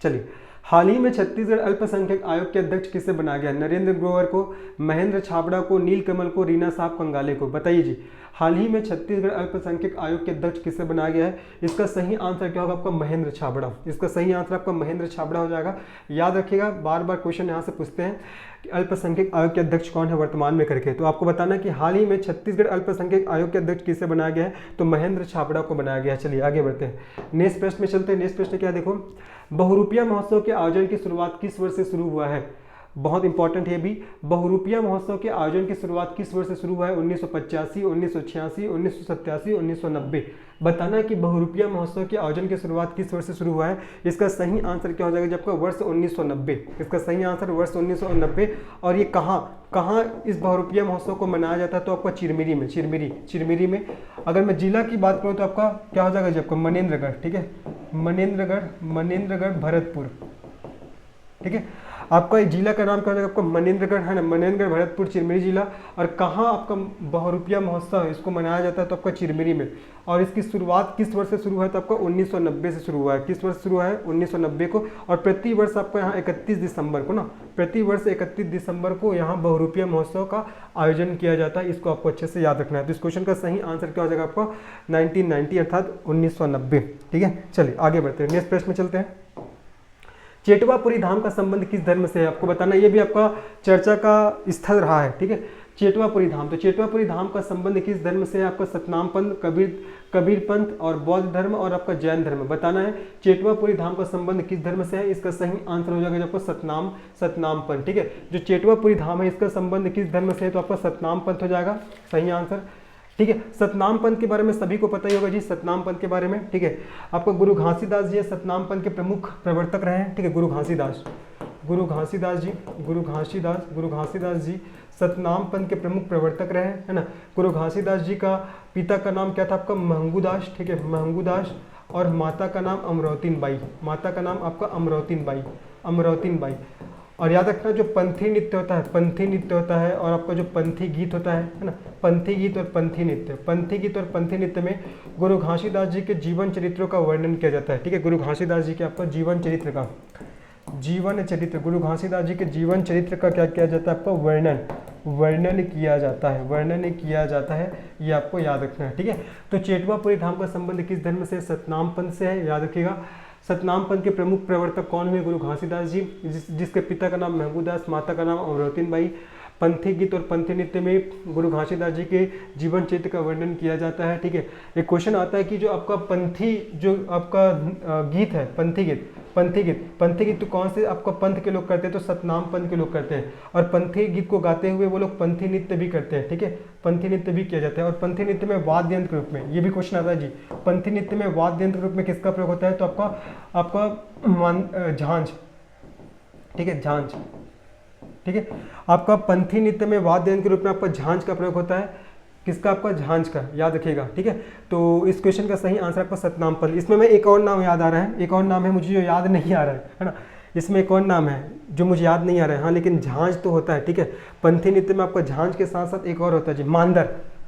चलिए। हाल ही में छत्तीसगढ़ अल्पसंख्यक आयोग के अध्यक्ष किसे बनाया गया, नरेंद्र ग्रोवर को, महेंद्र छाबड़ा को, नीलकमल को, रीना साहब कंगाले को। बताइए जी, हाल ही में छत्तीसगढ़ अल्पसंख्यक आयोग के अध्यक्ष किसे बनाया गया है। इसका सही आंसर क्या होगा, आपका महेंद्र छाबड़ा। इसका सही आंसर आपका महेंद्र छाबड़ा हो जाएगा। याद रखिएगा, बार बार क्वेश्चन यहाँ से पूछते हैं कि अल्पसंख्यक आयोग के अध्यक्ष कौन है वर्तमान में करके, तो आपको बताना कि हाल ही में छत्तीसगढ़ अल्पसंख्यक आयोग के अध्यक्ष किसे बनाया गया है, तो महेंद्र छाबड़ा को बनाया गया है। चलिए आगे बढ़ते हैं, नेक्स्ट प्रश्न में चलते हैं। नेक्स्ट प्रश्न क्या, देखो, बहुरूपिया महोत्सव के आयोजन की शुरुआत किस वर्ष से शुरू हुआ है। बहुत इंपॉर्टेंट है भी, बहुरूपिया महोत्सव के आयोजन की शुरुआत किस वर्ष से शुरू हुआ है, 1985, 1986, 1987, 1990। बताना है कि बहुरूपिया महोत्सव के आयोजन की शुरुआत किस वर्ष से शुरू हुआ है। इसका सही आंसर क्या हो जाएगा, जबकि वर्ष 1990। इसका सही आंसर वर्ष 1990। और ये कहाँ इस बहुरूपिया महोत्सव को मनाया जाता है, तो आपका चिरमिरी में, चिरमिरी में। अगर मैं जिला की बात करूँ तो आपका क्या हो जाएगा जी, आपका मनेन्द्रगढ़, ठीक है, मनेन्द्रगढ़ भरतपुर, ठीक है। आपका जिला का नाम क्या हो जाएगा, आपका मनेन्द्रगढ़ है ना, मनेन्द्रगढ़ भरतपुर चिरमिरी जिला। और कहाँ आपका बहुरूपिया महोत्सव है, इसको मनाया जाता है, तो आपका चिरमिरी में। और इसकी शुरुआत किस वर्ष से शुरू हुआ है, तो आपका 1990 से शुरू हुआ है। किस वर्ष शुरू हुआ है, 1990 को। और प्रति वर्ष आपको यहाँ 31 दिसंबर को ना, प्रति वर्ष 31 दिसंबर को यहाँ बहुरूपिया महोत्सव का आयोजन किया जाता है। इसको आपको अच्छे से याद रखना है। तो इस क्वेश्चन का सही आंसर क्या हो जाएगा, आपका 1990 अर्थात 1990, ठीक है। चलिए आगे बढ़ते हैं, नेक्स्ट प्रश्न में चलते हैं। चेटवापुरी धाम का संबंध किस धर्म से है, आपको बताना, ये भी आपका चर्चा का स्थल रहा है, ठीक है। चेटवापुरी धाम, तो चेटवापुरी धाम का संबंध किस धर्म से है, आपका सतनाम पंथ, कबीर पंथ और बौद्ध धर्म और आपका जैन धर्म। बताना है चेटवापुरी धाम का संबंध किस धर्म से है। इसका सही आंसर हो जाएगा आपको सतनाम पंथ, ठीक है। जो चेटवापुरी धाम है इसका संबंध किस धर्म से है, तो आपका सतनाम पंथ हो जाएगा सही आंसर, ठीक है। सतनाम पंथ के बारे में सभी को पता ही होगा जी, सतनाम पंथ के बारे में, ठीक है। आपका गुरु घासीदास जी सतनाम पंथ के प्रमुख प्रवर्तक रहे हैं, ठीक है। गुरु घासीदास जी सतनाम पंथ के प्रमुख प्रवर्तक रहे, है ना। गुरु घासीदास जी का पिता का नाम क्या था, आपका महंगूदास, ठीक है, महंगूदास। और माता का नाम अमरौतीन बाई, माता का नाम आपका अमरौतीन बाई। और याद रखना, जो पंथी नृत्य होता है और आपका जो पंथी गीत होता है ना, पंथी गीत और पंथी नृत्य में गुरु घासीदास जी के जीवन चरित्रों का वर्णन किया जाता है, ठीक है। गुरु घासीदास जी के आपका जीवन चरित्र, गुरु घासीदास जी के जीवन चरित्र का क्या किया जाता है, आपका वर्णन किया जाता है, वर्णन किया जाता है, ये आपको याद रखना है, ठीक है। तो चेटवापुरी धाम का संबंध किस धर्म से? सतनाम पंथ से है, याद रखिएगा। सतनाम पंथ के प्रमुख प्रवर्तक कौन हुए? गुरु घासीदास जी, जिसके पिता का नाम महबूदास, माता का नाम अमरावतीन बाई। पंथी गीत और पंथी नृत्य में गुरु घासीदास जी के जीवन चरित्र का वर्णन किया जाता है, ठीक है। एक क्वेश्चन आता है कि जो आपका पंथी, जो आपका गीत है, पंथी गीत तो कौन से आपका पंथ के लोग करते हैं? तो सतनाम पंथ के लोग करते हैं। और पंथी गीत को गाते हुए वो लोग पंथी नृत्य भी करते हैं, ठीक है, पंथी नृत्य भी किया जाता है। और पंथी नृत्य में वाद्य यंत्र के रूप में, ये भी क्वेश्चन आता है जी, पंथी नृत्य में वाद्य यंत्र के रूप में किसका प्रयोग होता है? तो आपका झांझ, ठीक है, झांझ, ठीक है। आपका पंथी नृत्य में वाद्य यंत्र के रूप में आपका झांझ का प्रयोग होता है, किसका? आपका झांझ का, याद रखिएगा, ठीक है। तो इस क्वेश्चन का सही आंसर आपका सतनाम पंथ। इसमें मैं एक और नाम याद आ रहा है, एक और नाम है मुझे जो याद नहीं आ रहा है ना, इसमें एक और नाम है जो मुझे याद नहीं आ रहा है, हाँ, लेकिन झांझ तो होता है, ठीक है। पंथी नृत्य में आपका झांझ के साथ साथ एक और होता है जी, मांदर,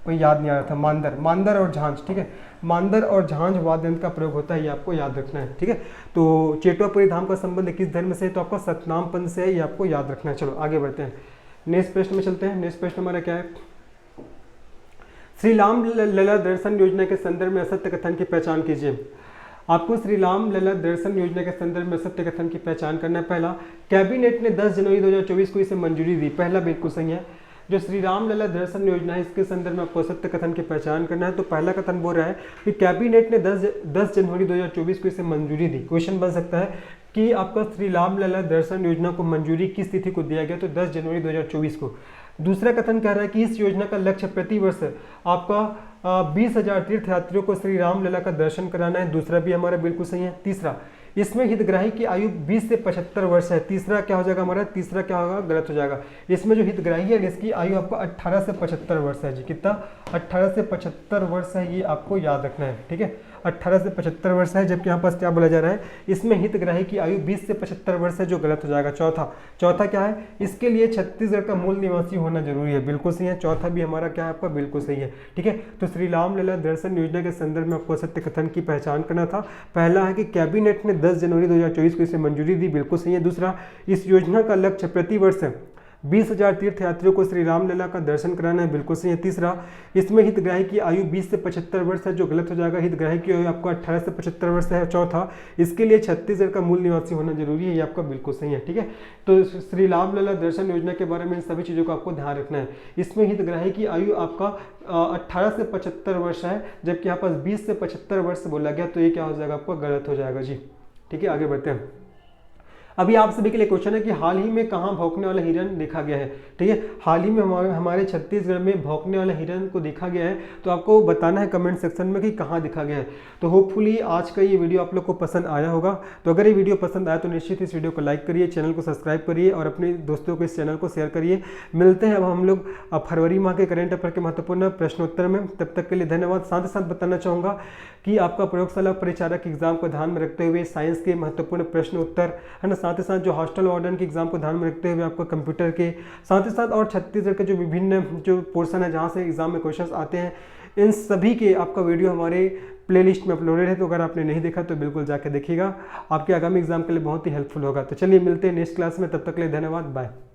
कोई याद नहीं आ रहा था, मांदर और झांझ, ठीक है। मांदर और झांझ वाद्य यंत्र का प्रयोग होता है, ये आपको याद रखना है, ठीक है। तो चेटवापुरी धाम का संबंध किस धर्म से? तो आपका सतनाम पंथ से है, ये आपको याद रखना है। चलो आगे बढ़ते हैं, नेक्स्ट प्रश्न में चलते हैं। नेक्स्ट प्रश्न हमारा क्या है? श्री राम लला दर्शन योजना के संदर्भ में असत्य कथन की पहचान कीजिए। आपको श्री राम लला दर्शन योजना के संदर्भ में असत्य कथन की पहचान करना है। पहला, कैबिनेट ने 10 जनवरी 2024 को इसे मंजूरी दी, पहला बिल्कुल सही है। जो श्री राम लला दर्शन योजना है, इसके संदर्भ में आपको सत्य कथन की पहचान करना है। तो पहला कथन बोल रहा है कि कैबिनेट ने 10 जनवरी 2024 को इसे मंजूरी दी। क्वेश्चन बन सकता है कि आपका श्री राम लला दर्शन योजना को मंजूरी किस तिथि को दिया गया? तो 10 जनवरी 2024 को। दूसरा कथन कह रहा है कि इस योजना का लक्ष्य प्रति वर्ष आपका 20,000 तीर्थयात्रियों को श्री राम लला का दर्शन कराना है, दूसरा भी हमारा बिल्कुल सही है। तीसरा, इसमें हितग्राही की आयु 20 से 75 वर्ष है, तीसरा क्या हो जाएगा हमारा? तीसरा क्या होगा? गलत हो जाएगा। इसमें जो हितग्राही है इसकी आयु आपका 18 से 75 वर्ष है जी, कितना? 18 से 75 वर्ष है, ये आपको याद रखना है, ठीक है। 18 से 75 वर्ष है, जबकि यहाँ पास क्या बोला जा रहा है? इसमें हितग्राही की आयु 20 से 75 वर्ष है, जो गलत हो जाएगा। चौथा क्या है? इसके लिए छत्तीसगढ़ का मूल निवासी होना जरूरी है, बिल्कुल सही है। चौथा भी हमारा क्या है? आपका बिल्कुल सही है, ठीक है। तो श्री राम लला दर्शन योजना के संदर्भ में आपको सत्य कथन की पहचान करना था। पहला है कि कैबिनेट ने 10 जनवरी 2024 को इसे मंजूरी दी, बिल्कुल सही है। दूसरा, इस योजना का लक्ष्य प्रति वर्ष 20,000 तीर्थयात्रियों को श्री राम लला का दर्शन कराना है, बिल्कुल सही है। तीसरा, इसमें हितग्राही की आयु 20 से 75 वर्ष है, जो गलत हो जाएगा। हितग्राही की आयु आपको 18 से 75 वर्ष है। चौथा, इसके लिए छत्तीसगढ़ का मूल निवासी होना जरूरी है, ये आपका बिल्कुल सही है, ठीक है। तो श्री राम लला दर्शन योजना के बारे में इन सभी चीज़ों को आपको ध्यान रखना है। इसमें हितग्राही की आयु आपका 18 से 75 वर्ष है, जबकि यहाँ पास 20 से 75 वर्ष बोला गया, तो ये क्या हो जाएगा? आपका गलत हो जाएगा जी, ठीक है। आगे बढ़ते हैं। अभी आप सभी के लिए क्वेश्चन है कि हाल ही में कहाँ भौंकने वाला हिरन देखा गया है, ठीक है। हाल ही में हमारे छत्तीसगढ़ में भौंकने वाला हिरन को देखा गया है, तो आपको बताना है कमेंट सेक्शन में कि कहाँ देखा गया है। तो होपफुली आज का ये वीडियो आप लोग को पसंद आया होगा। तो अगर ये वीडियो पसंद आया तो निश्चित इस वीडियो को लाइक करिए, चैनल को सब्सक्राइब करिए और अपने दोस्तों को इस चैनल को शेयर करिए। मिलते हैं अब हम लोग फरवरी माह के करेंट अफेयर के महत्वपूर्ण प्रश्नोत्तर में। तब तक के लिए धन्यवाद। साथ ही साथ बताना चाहूँगा कि आपका प्रयोगशाला परिचारक एग्जाम को ध्यान में रखते हुए साइंस के महत्वपूर्ण प्रश्न उत्तर है ना, साथ ही साथ जो हॉस्टल वार्डन के एग्जाम को ध्यान में रखते हुए आपको कंप्यूटर के साथ ही साथ और छत्तीसगढ़ के जो विभिन्न जो पोर्शन है जहाँ से एग्जाम में क्वेश्चंस आते हैं, इन सभी के आपका वीडियो हमारे प्लेलिस्ट में अपलोडेड है। तो अगर आपने नहीं देखा तो बिल्कुल जाके देखिएगा, आपके आगामी एग्जाम के लिए बहुत ही हेल्पफुल होगा। तो चलिए मिलते हैं नेक्स्ट क्लास में, तब तक के लिए धन्यवाद, बाय।